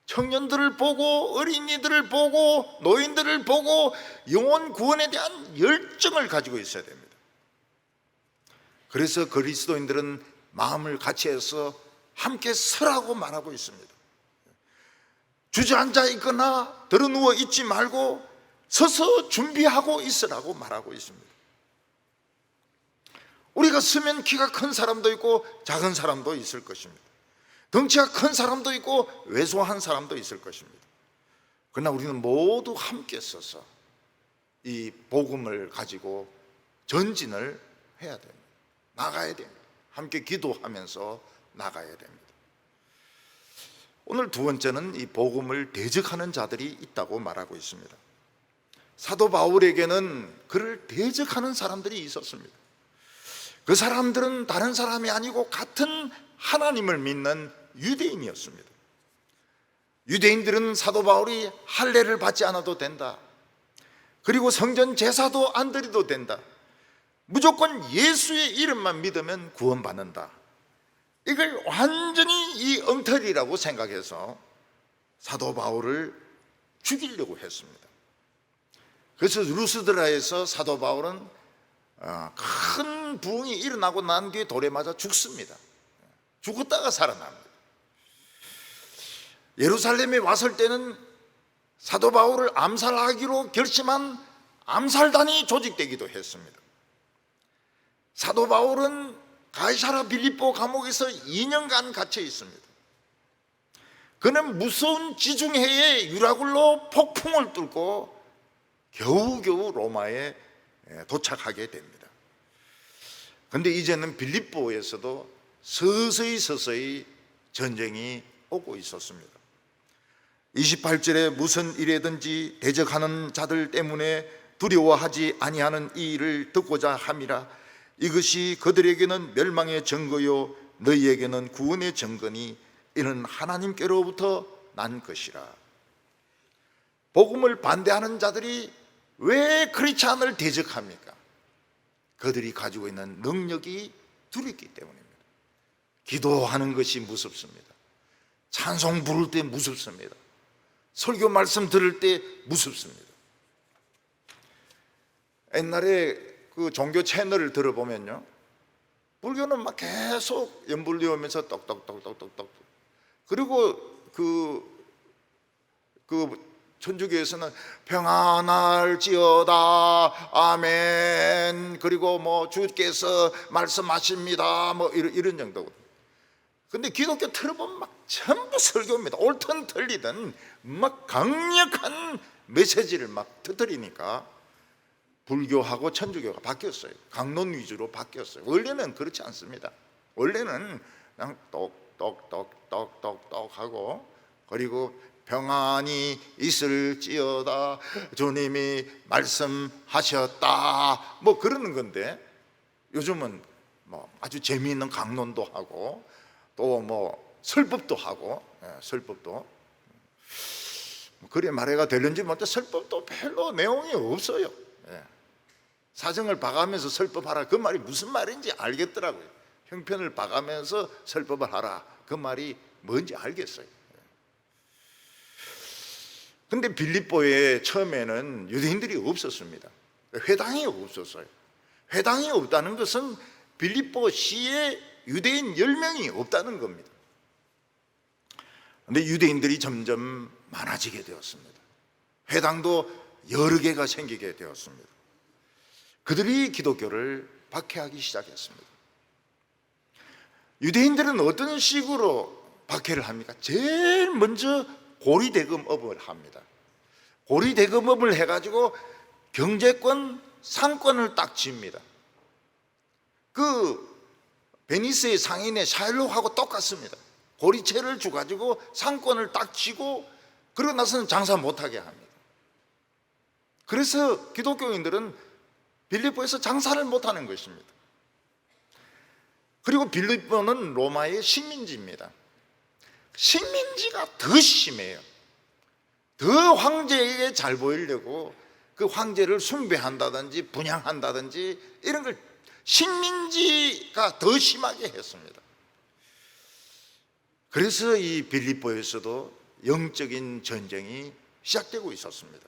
Speaker 1: 청년들을 보고 어린이들을 보고 노인들을 보고 영혼 구원에 대한 열정을 가지고 있어야 됩니다. 그래서 그리스도인들은 마음을 같이 해서 함께 서라고 말하고 있습니다. 주저앉아 있거나 들어누워 있지 말고 서서 준비하고 있으라고 말하고 있습니다. 우리가 서면 키가 큰 사람도 있고 작은 사람도 있을 것입니다. 덩치가 큰 사람도 있고 왜소한 사람도 있을 것입니다. 그러나 우리는 모두 함께 서서 이 복음을 가지고 전진을 해야 됩니다. 나가야 됩니다. 함께 기도하면서 나가야 됩니다. 오늘 두 번째는 이 복음을 대적하는 자들이 있다고 말하고 있습니다. 사도 바울에게는 그를 대적하는 사람들이 있었습니다. 그 사람들은 다른 사람이 아니고 같은 하나님을 믿는 유대인이었습니다. 유대인들은 사도 바울이 할례를 받지 않아도 된다, 그리고 성전 제사도 안 드려도 된다, 무조건 예수의 이름만 믿으면 구원받는다, 이걸 완전히 이 엉터리라고 생각해서 사도 바울을 죽이려고 했습니다. 그래서 루스드라에서 사도 바울은 큰 부흥이 일어나고 난 뒤에 돌에 맞아 죽습니다. 죽었다가 살아납니다. 예루살렘에 왔을 때는 사도 바울을 암살하기로 결심한 암살단이 조직되기도 했습니다. 사도 바울은 가이사라 빌립보 감옥에서 2년간 갇혀 있습니다. 그는 무서운 지중해의 유라굴로 폭풍을 뚫고 겨우겨우 로마에 도착하게 됩니다. 그런데 이제는 빌립보에서도 서서히 전쟁이 오고 있었습니다. 28절에 무슨 일에든지 대적하는 자들 때문에 두려워하지 아니하는 이 일을 듣고자 함이라. 이것이 그들에게는 멸망의 증거요 너희에게는 구원의 증거니 이는 하나님께로부터 난 것이라. 복음을 반대하는 자들이 왜 크리스찬을 대적합니까? 그들이 가지고 있는 능력이 두렵기 때문입니다. 기도하는 것이 무섭습니다. 찬송 부를 때 무섭습니다. 설교 말씀 들을 때 무섭습니다. 옛날에 그 종교 채널을 들어보면요, 불교는 막 계속 연불리오면서 떡떡떡떡떡떡, 그리고 그 천주교에서는 평안할지어다 아멘, 그리고 뭐 주께서 말씀하십니다 뭐 이런 정도거든요. 근데 기독교 틀어보면 막 전부 설교입니다. 옳든 틀리든 막 강력한 메시지를 막 터뜨리니까 불교하고 천주교가 바뀌었어요. 강론 위주로 바뀌었어요. 원래는 그렇지 않습니다. 원래는 그냥 똑똑똑똑똑 하고, 그리고 평안이 있을지어다 주님이 말씀하셨다 뭐 그러는 건데, 요즘은 뭐 아주 재미있는 강론도 하고 또 뭐 설법도 하고, 설법도 그래 말해가 되는지 못해 설법도 별로 내용이 없어요. 사정을 봐가면서 설법하라, 그 말이 무슨 말인지 알겠더라고요. 형편을 봐가면서 설법을 하라, 그 말이 뭔지 알겠어요. 근데 빌립보에 처음에는 유대인들이 없었습니다. 회당이 없었어요. 회당이 없다는 것은 빌립보시에 유대인 10명이 없다는 겁니다. 그런데 유대인들이 점점 많아지게 되었습니다. 회당도 여러 개가 생기게 되었습니다. 그들이 기독교를 박해하기 시작했습니다. 유대인들은 어떤 식으로 박해를 합니까? 제일 먼저 고리대금업을 합니다. 고리대금업을 해가지고 경제권, 상권을 딱 쥡니다. 그 베니스의 상인의 샤일록하고 똑같습니다. 고리채를 주가지고 상권을 딱 쥐고 그러고 나서는 장사 못하게 합니다. 그래서 기독교인들은 빌립보에서 장사를 못하는 것입니다. 그리고 빌립보는 로마의 식민지입니다. 식민지가 더 심해요. 더 황제에게 잘 보이려고 그 황제를 숭배한다든지 분양한다든지 이런 걸 식민지가 더 심하게 했습니다. 그래서 이 빌립보에서도 영적인 전쟁이 시작되고 있었습니다.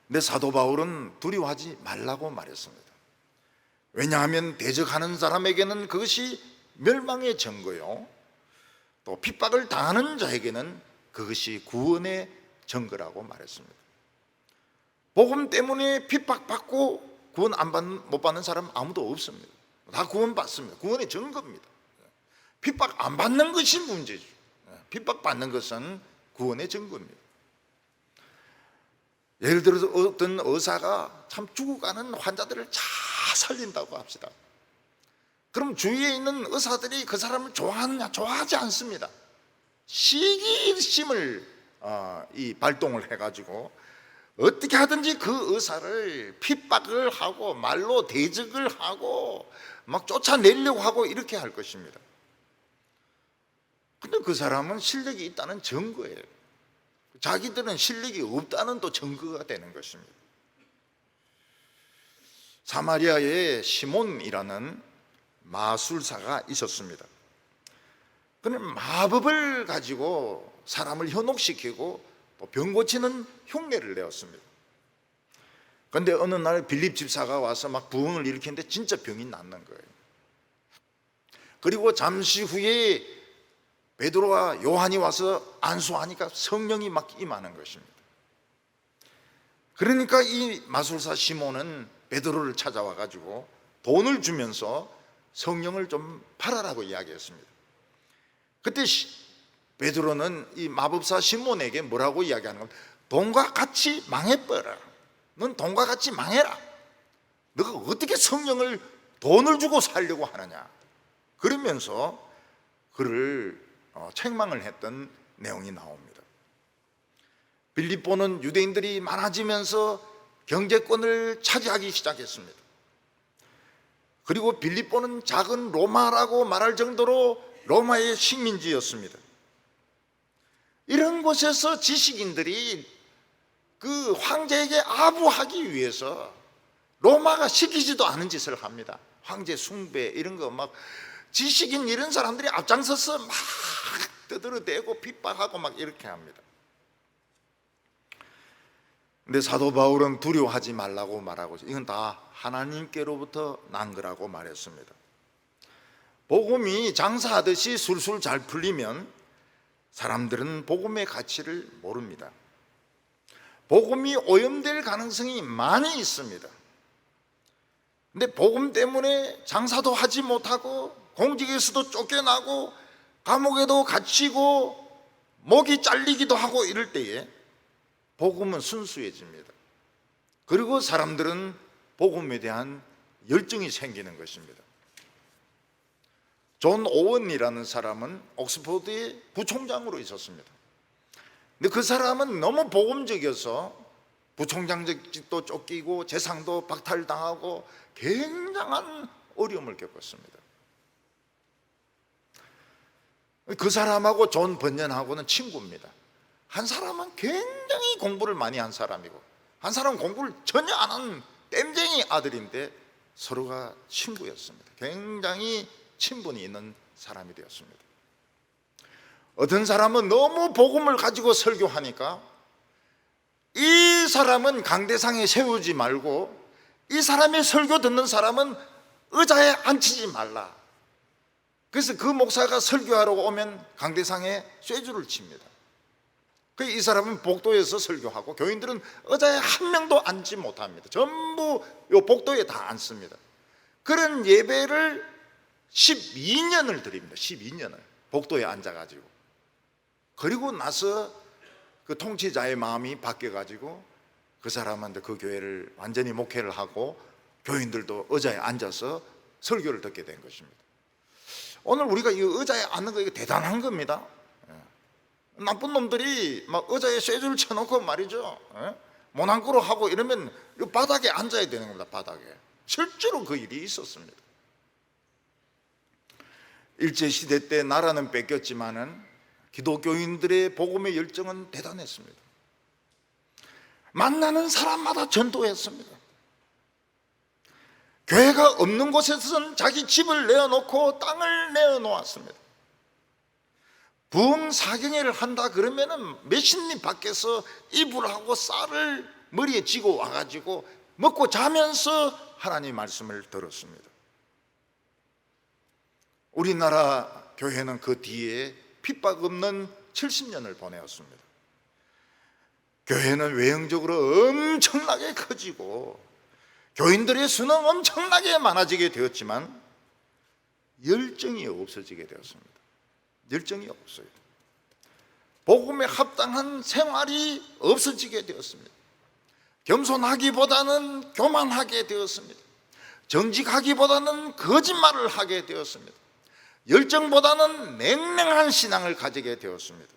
Speaker 1: 근데 사도 바울은 두려워하지 말라고 말했습니다. 왜냐하면 대적하는 사람에게는 그것이 멸망의 증거요, 또 핍박을 당하는 자에게는 그것이 구원의 증거라고 말했습니다. 복음 때문에 핍박받고 구원 못 받는 사람 아무도 없습니다. 다 구원받습니다. 구원의 증거입니다. 핍박 안 받는 것이 문제죠. 핍박받는 것은 구원의 증거입니다. 예를 들어서 어떤 의사가 참 죽어가는 환자들을 잘 살린다고 합시다. 그럼 주위에 있는 의사들이 그 사람을 좋아하느냐? 좋아하지 않습니다. 시기심을 발동을 해가지고 어떻게 하든지 그 의사를 핍박을 하고 말로 대적을 하고 막 쫓아내려고 하고 이렇게 할 것입니다. 근데 그 사람은 실력이 있다는 증거예요. 자기들은 실력이 없다는 또 증거가 되는 것입니다. 사마리아에 시몬이라는 마술사가 있었습니다. 그는 마법을 가지고 사람을 현혹시키고 또 병 고치는 흉내를 내었습니다. 그런데 어느 날 빌립 집사가 와서 막 부흥을 일으키는데 진짜 병이 낫는 거예요. 그리고 잠시 후에 베드로와 요한이 와서 안수하니까 성령이 막 임하는 것입니다. 그러니까 이 마술사 시몬은 베드로를 찾아와 가지고 돈을 주면서 성령을 좀 팔아라고 이야기했습니다. 그때 베드로는 이 마법사 시몬에게 뭐라고 이야기하는 겁니까? 돈과 같이 망해버려. 넌 돈과 같이 망해라. 너가 어떻게 성령을 돈을 주고 살려고 하느냐. 그러면서 그를 책망을 했던 내용이 나옵니다. 빌립보는 유대인들이 많아지면서 경제권을 차지하기 시작했습니다. 그리고 빌립보는 작은 로마라고 말할 정도로 로마의 식민지였습니다. 이런 곳에서 지식인들이 그 황제에게 아부하기 위해서 로마가 시키지도 않은 짓을 합니다. 황제 숭배 이런 거 막 지식인 이런 사람들이 앞장서서 막 떠들어대고 핍박하고 막 이렇게 합니다. 근데 사도 바울은 두려워하지 말라고 말하고 이건 다 하나님께로부터 난 거라고 말했습니다. 복음이 장사하듯이 술술 잘 풀리면 사람들은 복음의 가치를 모릅니다. 복음이 오염될 가능성이 많이 있습니다. 근데 복음 때문에 장사도 하지 못하고 공직에서도 쫓겨나고 감옥에도 갇히고 목이 잘리기도 하고 이럴 때에 복음은 순수해집니다. 그리고 사람들은 복음에 대한 열정이 생기는 것입니다. 존 오원이라는 사람은 옥스퍼드의 부총장으로 있었습니다. 근데 그 사람은 너무 복음적이어서 부총장직도 쫓기고 재상도 박탈당하고 굉장한 어려움을 겪었습니다. 그 사람하고 존 번연하고는 친구입니다. 한 사람은 굉장히 공부를 많이 한 사람이고 한 사람은 공부를 전혀 안 한 땜쟁이 아들인데 서로가 친구였습니다. 굉장히 친분이 있는 사람이 되었습니다. 어떤 사람은 너무 복음을 가지고 설교하니까 이 사람은 강대상에 세우지 말고 이 사람의 설교 듣는 사람은 의자에 앉히지 말라. 그래서 그 목사가 설교하러 오면 강대상에 쇠줄을 칩니다. 이 사람은 복도에서 설교하고 교인들은 의자에 한 명도 앉지 못합니다. 전부 요 복도에 다 앉습니다. 그런 예배를 12년을 드립니다. 12년을 복도에 앉아가지고. 그리고 나서 그 통치자의 마음이 바뀌어가지고 그 사람한테 그 교회를 완전히 목회를 하고 교인들도 의자에 앉아서 설교를 듣게 된 것입니다. 오늘 우리가 이 의자에 앉는 거 이거 대단한 겁니다. 나쁜 놈들이 막 의자에 쇠줄 쳐놓고 말이죠, 모난꾸로 하고 이러면 이 바닥에 앉아야 되는 겁니다. 바닥에. 실제로 그 일이 있었습니다. 일제시대 때 나라는 뺏겼지만은 기독교인들의 복음의 열정은 대단했습니다. 만나는 사람마다 전도했습니다. 교회가 없는 곳에서는 자기 집을 내어놓고 땅을 내어놓았습니다. 부흥사경회를 한다 그러면은 몇십 리 밖에서 이불하고 쌀을 머리에 쥐고 와가지고 먹고 자면서 하나님 말씀을 들었습니다. 우리나라 교회는 그 뒤에 핍박 없는 70년을 보내었습니다. 교회는 외형적으로 엄청나게 커지고 교인들의 수는 엄청나게 많아지게 되었지만 열정이 없어지게 되었습니다. 열정이 없어요. 복음에 합당한 생활이 없어지게 되었습니다. 겸손하기보다는 교만하게 되었습니다. 정직하기보다는 거짓말을 하게 되었습니다. 열정보다는 냉랭한 신앙을 가지게 되었습니다.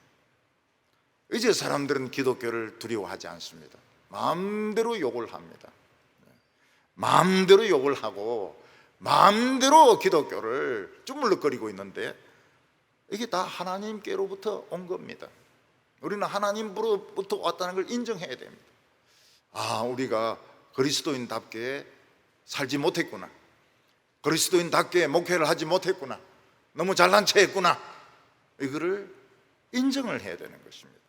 Speaker 1: 이제 사람들은 기독교를 두려워하지 않습니다. 마음대로 욕을 합니다. 마음대로 욕을 하고 마음대로 기독교를 주물럭거리고 있는데 이게 다 하나님께로부터 온 겁니다. 우리는 하나님으로부터 왔다는 걸 인정해야 됩니다. 우리가 그리스도인답게 살지 못했구나. 그리스도인답게 목회를 하지 못했구나. 너무 잘난 체 했구나. 이거를 인정을 해야 되는 것입니다.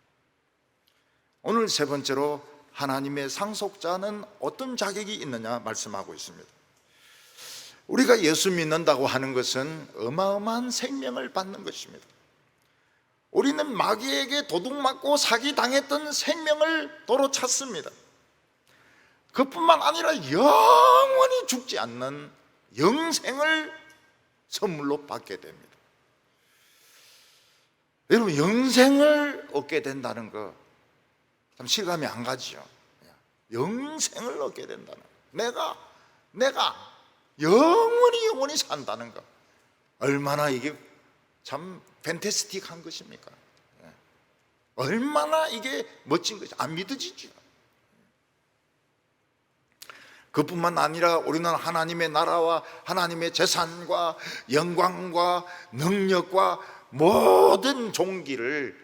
Speaker 1: 오늘 세 번째로 하나님의 상속자는 어떤 자격이 있느냐 말씀하고 있습니다. 우리가 예수 믿는다고 하는 것은 어마어마한 생명을 받는 것입니다. 우리는 마귀에게 도둑맞고 사기당했던 생명을 도로 찾습니다. 그뿐만 아니라 영원히 죽지 않는 영생을 선물로 받게 됩니다. 여러분, 영생을 얻게 된다는 거 참 실감이 안 가죠. 영생을 얻게 된다는 거. 내가 영원히 산다는 거. 얼마나 이게 참 팬테스틱한 것입니까? 얼마나 이게 멋진 것이 안 믿어지죠. 그뿐만 아니라 우리는 하나님의 나라와 하나님의 재산과 영광과 능력과 모든 종기를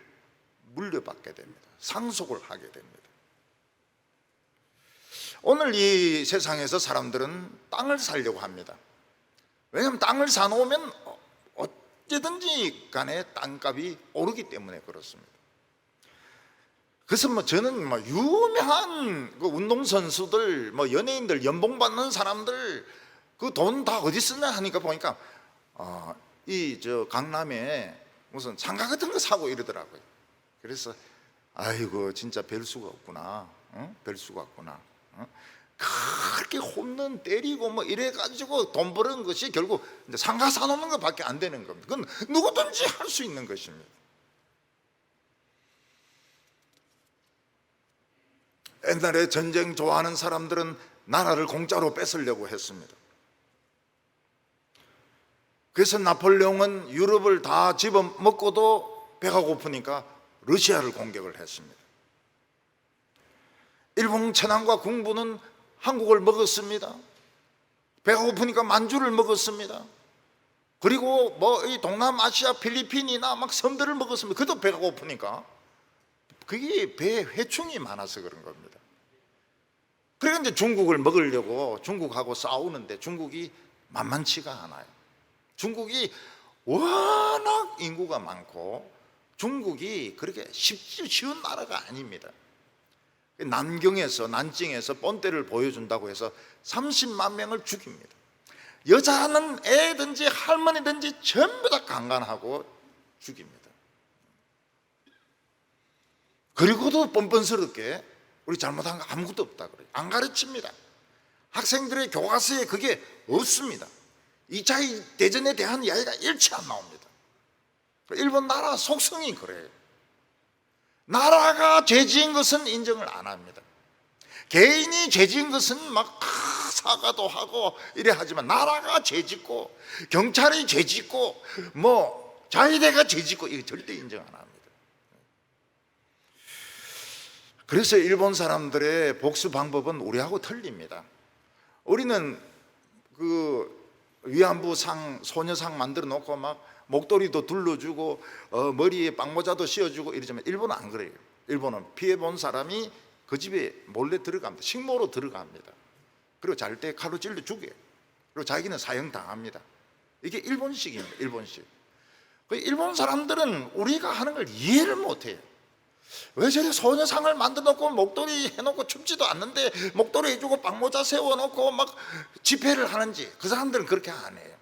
Speaker 1: 물려받게 됩니다. 상속을 하게 됩니다. 오늘 이 세상에서 사람들은 땅을 사려고 합니다. 왜냐하면 땅을 사놓으면 어찌든지 간에 땅값이 오르기 때문에 그렇습니다. 그래서 저는 유명한 운동선수들, 연예인들, 연봉 받는 사람들 그 돈 다 어디 쓰냐 하니까 보니까 강남에 무슨 상가 같은 거 사고 이러더라고요. 그래서 아이고 진짜 별 수가 없구나. 별 수가 없구나. 그렇게 홈런 때리고 이래가지고 돈 버는 것이 결국 상가 사놓는 것밖에 안 되는 겁니다. 그건 누구든지 할 수 있는 것입니다. 옛날에 전쟁 좋아하는 사람들은 나라를 공짜로 뺏으려고 했습니다. 그래서 나폴레옹은 유럽을 다 집어먹고도 배가 고프니까 러시아를 공격을 했습니다. 일본 천황과 궁부는 한국을 먹었습니다. 배가 고프니까 만주를 먹었습니다. 그리고 이 동남아시아 필리핀이나 섬들을 먹었습니다. 그것도 배가 고프니까. 그게 배에 회충이 많아서 그런 겁니다. 그러니까 이제 중국을 먹으려고 중국하고 싸우는데 중국이 만만치가 않아요. 중국이 워낙 인구가 많고 중국이 그렇게 쉬운 나라가 아닙니다. 난징에서 본때를 보여준다고 해서 30만 명을 죽입니다. 여자는 애든지 할머니든지 전부 다 강간하고 죽입니다. 그리고도 뻔뻔스럽게 우리 잘못한 거 아무것도 없다 그래요. 안 가르칩니다. 학생들의 교과서에 그게 없습니다. 2차 대전에 대한 이야기가 일치 안 나옵니다. 일본 나라 속성이 그래요. 나라가 죄 지은 것은 인정을 안 합니다. 개인이 죄 지은 것은 막 사과도 하고 이래 하지만, 나라가 죄 짓고 경찰이 죄 짓고 뭐 자위대가 죄 짓고 이거 절대 인정 안 합니다. 그래서 일본 사람들의 복수 방법은 우리하고 틀립니다. 우리는 그 위안부 상, 소녀상 만들어 놓고 막 목도리도 둘러주고 머리에 빵모자도 씌워주고 이러지만, 일본은 안 그래요. 일본은 피해본 사람이 그 집에 몰래 들어갑니다. 식모로 들어갑니다. 그리고 잘 때 칼로 찔러 죽여요. 그리고 자기는 사형당합니다. 이게 일본식입니다. 일본식. 일본 사람들은 우리가 하는 걸 이해를 못해요. 왜 저래 소녀상을 만들어 놓고 목도리 해놓고 춥지도 않는데 목도리 해주고 빵모자 세워놓고 막 집회를 하는지, 그 사람들은 그렇게 안 해요.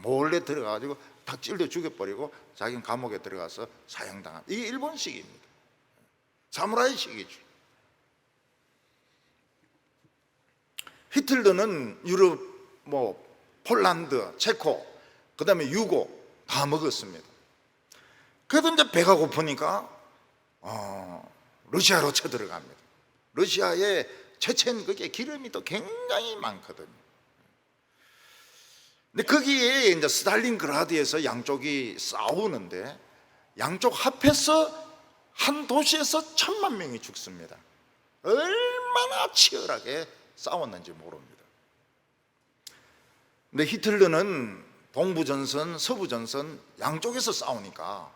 Speaker 1: 몰래 들어가가지고 탁 찔러 죽여버리고 자기는 감옥에 들어가서 사형당합니다. 이게 일본식입니다. 사무라이식이죠. 히틀러는 유럽, 뭐 폴란드, 체코, 그 다음에 유고 다 먹었습니다. 그래도 이제 배가 고프니까 러시아로 쳐들어갑니다. 러시아에 체첸 그게 기름이 또 굉장히 많거든요. 근데 거기에 이제 스탈린그라드에서 양쪽이 싸우는데, 양쪽 합해서 한 도시에서 1000만 명이 죽습니다. 얼마나 치열하게 싸웠는지 모릅니다. 근데 히틀러는 동부전선, 서부전선 양쪽에서 싸우니까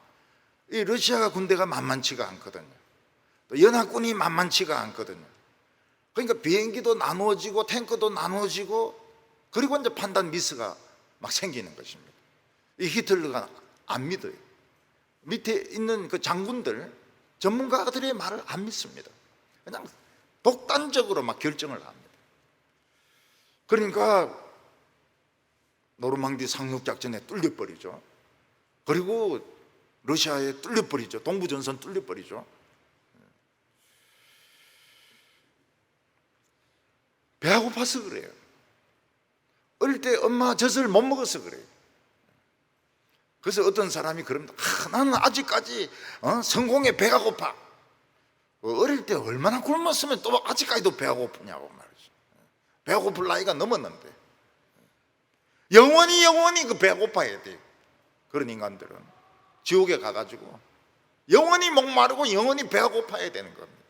Speaker 1: 이 러시아 군대가 만만치가 않거든요. 또 연합군이 만만치가 않거든요. 그러니까 비행기도 나누어지고 탱크도 나누어지고, 그리고 이제 판단 미스가 막 생기는 것입니다. 이 히틀러가 안 믿어요. 밑에 있는 그 장군들, 전문가들의 말을 안 믿습니다. 그냥 독단적으로 막 결정을 합니다. 그러니까 노르망디 상륙작전에 뚫려버리죠. 그리고 러시아에 뚫려버리죠. 동부전선 뚫려버리죠. 배가 고파서 그래요. 어릴 때 엄마 젖을 못 먹어서 그래요. 그래서 어떤 사람이 그럽니다. 나는 아직까지 성공에 배가 고파. 어릴 때 얼마나 굶었으면 또 아직까지도 배가 고프냐고 말이죠. 배가 고플 나이가 넘었는데 영원히 그 배가 고파야 돼요. 그런 인간들은 지옥에 가가지고 영원히 목마르고 영원히 배가 고파야 되는 겁니다.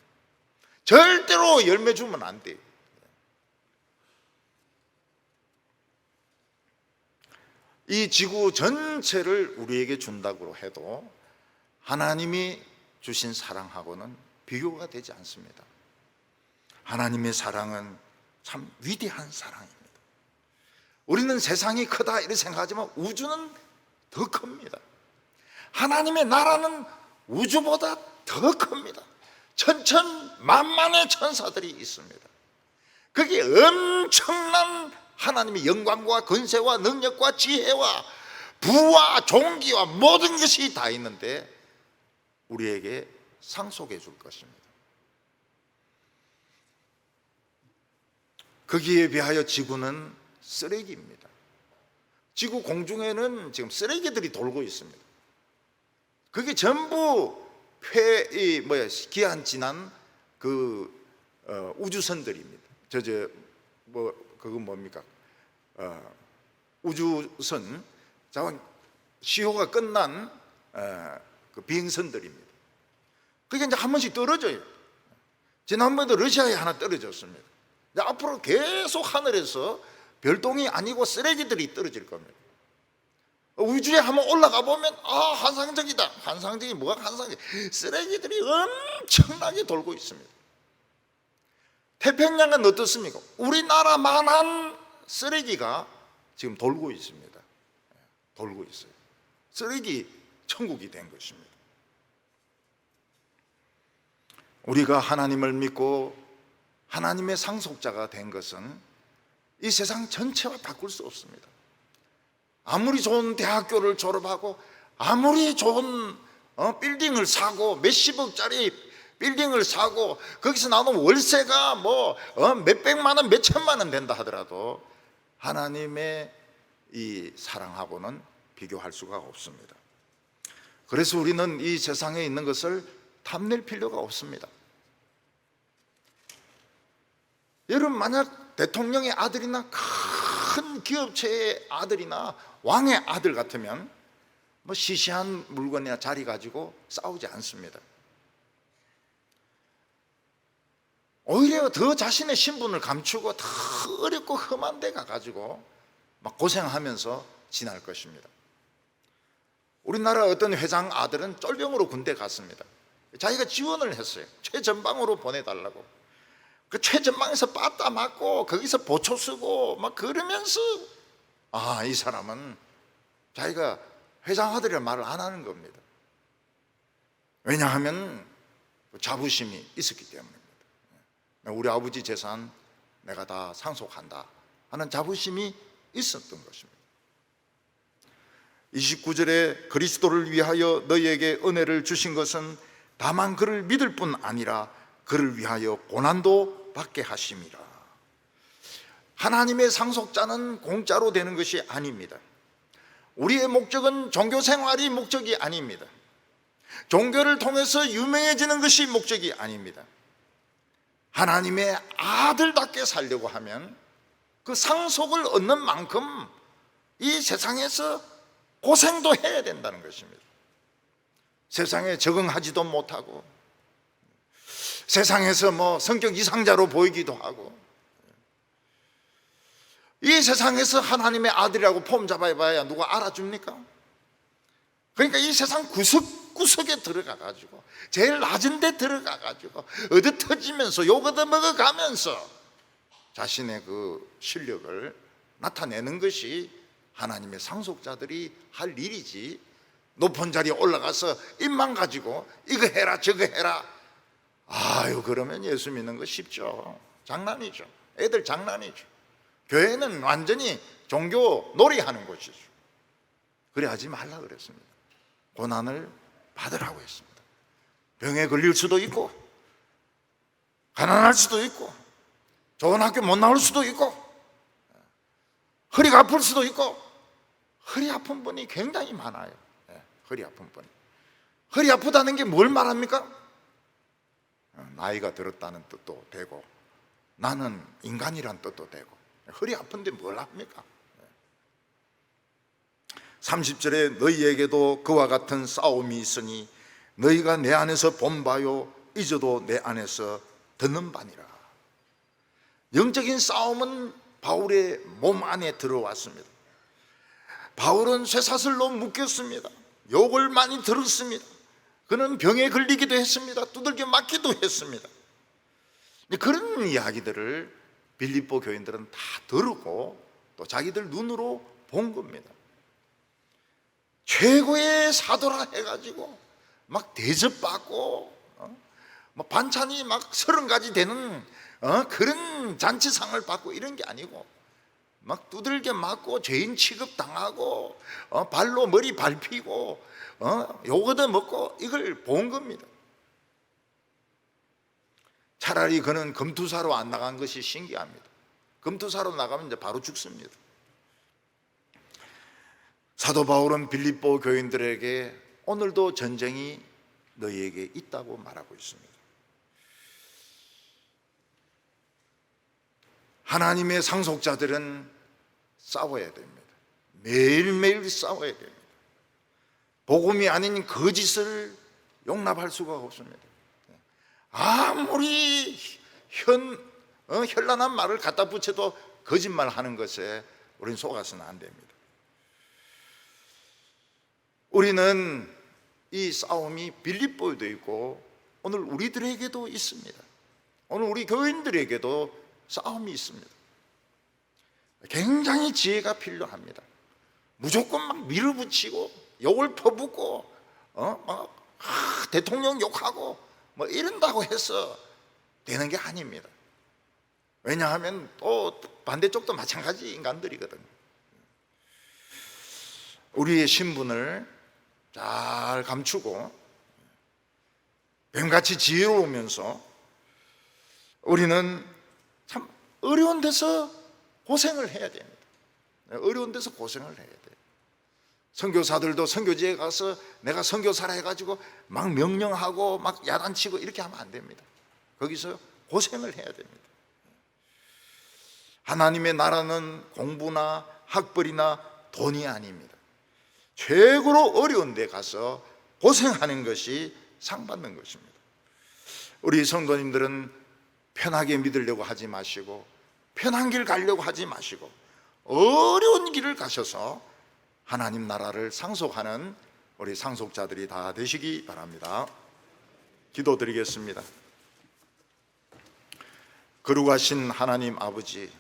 Speaker 1: 절대로 열매 주면 안 돼요. 이 지구 전체를 우리에게 준다고 해도 하나님이 주신 사랑하고는 비교가 되지 않습니다. 하나님의 사랑은 참 위대한 사랑입니다. 우리는 세상이 크다 이렇게 생각하지만 우주는 더 큽니다. 하나님의 나라는 우주보다 더 큽니다. 천천만만의 천사들이 있습니다. 거기에 엄청난 하나님의 영광과 권세와 능력과 지혜와 부와 종기와 모든 것이 다 있는데 우리에게 상속해 줄 것입니다. 거기에 비하여 지구는 쓰레기입니다. 지구 공중에는 지금 쓰레기들이 돌고 있습니다. 그게 전부 기한 지난 그 우주선들입니다. 그건 뭡니까? 우주선, 시효가 끝난 그 비행선들입니다. 그게 이제 한 번씩 떨어져요. 지난번에도 러시아에 하나 떨어졌습니다. 앞으로 계속 하늘에서 별똥이 아니고 쓰레기들이 떨어질 겁니다. 우주에 한번 올라가 보면 환상적이다. 환상적이 뭐가 환상적? 쓰레기들이 엄청나게 돌고 있습니다. 태평양은 어떻습니까? 우리나라만한 쓰레기가 지금 돌고 있습니다. 돌고 있어요. 쓰레기 천국이 된 것입니다. 우리가 하나님을 믿고 하나님의 상속자가 된 것은 이 세상 전체와 바꿀 수 없습니다. 아무리 좋은 대학교를 졸업하고 아무리 좋은 빌딩을 사고 몇십억짜리 빌딩을 사고 거기서 나오는 월세가 뭐 몇백만 원 몇천만 원 된다 하더라도 하나님의 이 사랑하고는 비교할 수가 없습니다. 그래서 우리는 이 세상에 있는 것을 탐낼 필요가 없습니다. 여러분, 만약 대통령의 아들이나 큰 기업체의 아들이나 왕의 아들 같으면 뭐 시시한 물건이나 자리 가지고 싸우지 않습니다. 오히려 더 자신의 신분을 감추고 더 어렵고 험한 데 가가지고 막 고생하면서 지날 것입니다. 우리나라 어떤 회장 아들은 쫄병으로 군대 갔습니다. 자기가 지원을 했어요. 최전방으로 보내달라고. 그 최전방에서 빠따 맞고 거기서 보초 쓰고 막 그러면서 이 사람은 자기가 회장 아들이라는 말을 안 하는 겁니다. 왜냐하면 자부심이 있었기 때문입니다. 우리 아버지 재산 내가 다 상속한다 하는 자부심이 있었던 것입니다. 29절에 그리스도를 위하여 너희에게 은혜를 주신 것은 다만 그를 믿을 뿐 아니라 그를 위하여 고난도 받게 하심이라. 하나님의 상속자는 공짜로 되는 것이 아닙니다. 우리의 목적은 종교 생활이 목적이 아닙니다. 종교를 통해서 유명해지는 것이 목적이 아닙니다. 하나님의 아들답게 살려고 하면 그 상속을 얻는 만큼 이 세상에서 고생도 해야 된다는 것입니다. 세상에 적응하지도 못하고 세상에서 뭐 성격 이상자로 보이기도 하고 이 세상에서 하나님의 아들이라고 폼 잡아봐야 누가 알아줍니까? 그러니까 이 세상 구석구석에 들어가가지고 제일 낮은 데 들어가가지고 얻어터지면서 욕 얻어먹어가면서 자신의 그 실력을 나타내는 것이 하나님의 상속자들이 할 일이지, 높은 자리에 올라가서 입만 가지고 이거 해라 저거 해라, 그러면 예수 믿는 거 쉽죠. 장난이죠. 애들 장난이죠. 교회는 완전히 종교 놀이하는 곳이죠. 그래 하지 말라 그랬습니다. 고난을 받으라고 했습니다. 병에 걸릴 수도 있고 가난할 수도 있고 좋은 학교 못 나올 수도 있고 허리가 아플 수도 있고. 허리 아픈 분이 굉장히 많아요. 허리 아픈 분이. 허리 아프다는 게 뭘 말합니까? 나이가 들었다는 뜻도 되고 나는 인간이란 뜻도 되고. 허리 아픈데 뭘 합니까? 30절에 너희에게도 그와 같은 싸움이 있으니 너희가 내 안에서 본 바요 이제도 내 안에서 듣는 바니라. 영적인 싸움은 바울의 몸 안에 들어왔습니다. 바울은 쇠사슬로 묶였습니다. 욕을 많이 들었습니다. 그는 병에 걸리기도 했습니다. 두들겨 맞기도 했습니다. 그런 이야기들을 빌립보 교인들은 다 들었고 또 자기들 눈으로 본 겁니다. 최고의 사도라 해가지고 막 대접받고 막 반찬이 막 30가지 되는 그런 잔치상을 받고 이런 게 아니고 막 두들겨 맞고 죄인 취급당하고 발로 머리 밟히고 욕 얻어먹고 이걸 본 겁니다. 차라리 그는 금투사로 안 나간 것이 신기합니다. 금투사로 나가면 이제 바로 죽습니다. 사도 바울은 빌립보 교인들에게 오늘도 전쟁이 너희에게 있다고 말하고 있습니다. 하나님의 상속자들은 싸워야 됩니다. 매일매일 싸워야 됩니다. 복음이 아닌 거짓을 용납할 수가 없습니다. 아무리 현란한 말을 갖다 붙여도 거짓말하는 것에 우리는 속아서는 안 됩니다. 우리는 이 싸움이 빌립보에도 있고 오늘 우리들에게도 있습니다. 오늘 우리 교인들에게도 싸움이 있습니다. 굉장히 지혜가 필요합니다. 무조건 막 밀어붙이고 욕을 퍼붓고 대통령 욕하고 뭐 이런다고 해서 되는 게 아닙니다. 왜냐하면 또 반대쪽도 마찬가지 인간들이거든요. 우리의 신분을 잘 감추고 뱀같이 지혜로우면서 우리는 참 어려운 데서 고생을 해야 됩니다. 어려운 데서 고생을 해야 돼요. 선교사들도 선교지에 가서 내가 선교사라 해가지고 막 명령하고 막 야단치고 이렇게 하면 안 됩니다. 거기서 고생을 해야 됩니다. 하나님의 나라는 공부나 학벌이나 돈이 아닙니다. 최고로 어려운 데 가서 고생하는 것이 상 받는 것입니다. 우리 성도님들은 편하게 믿으려고 하지 마시고 편한 길 가려고 하지 마시고 어려운 길을 가셔서 하나님 나라를 상속하는 우리 상속자들이 다 되시기 바랍니다. 기도드리겠습니다. 거룩하신 하나님 아버지,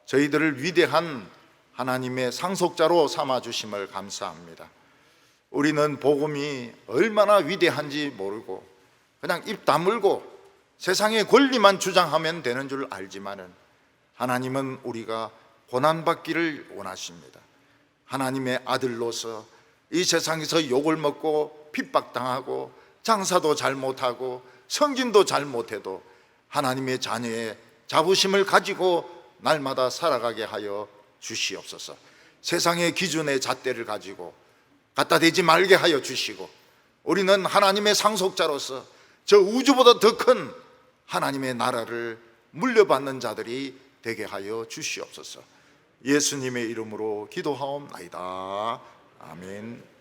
Speaker 1: 저희들을 위대한 하나님의 상속자로 삼아주심을 감사합니다. 우리는 복음이 얼마나 위대한지 모르고 그냥 입 다물고 세상의 권리만 주장하면 되는 줄 알지만은 하나님은 우리가 고난받기를 원하십니다. 하나님의 아들로서 이 세상에서 욕을 먹고 핍박당하고 장사도 잘못하고 성진도 잘못해도 하나님의 자녀의 자부심을 가지고 날마다 살아가게 하여 주시옵소서. 세상의 기준의 잣대를 가지고 갖다 대지 말게 하여 주시고 우리는 하나님의 상속자로서 저 우주보다 더 큰 하나님의 나라를 물려받는 자들이 되게 하여 주시옵소서. 예수님의 이름으로 기도하옵나이다. 아멘.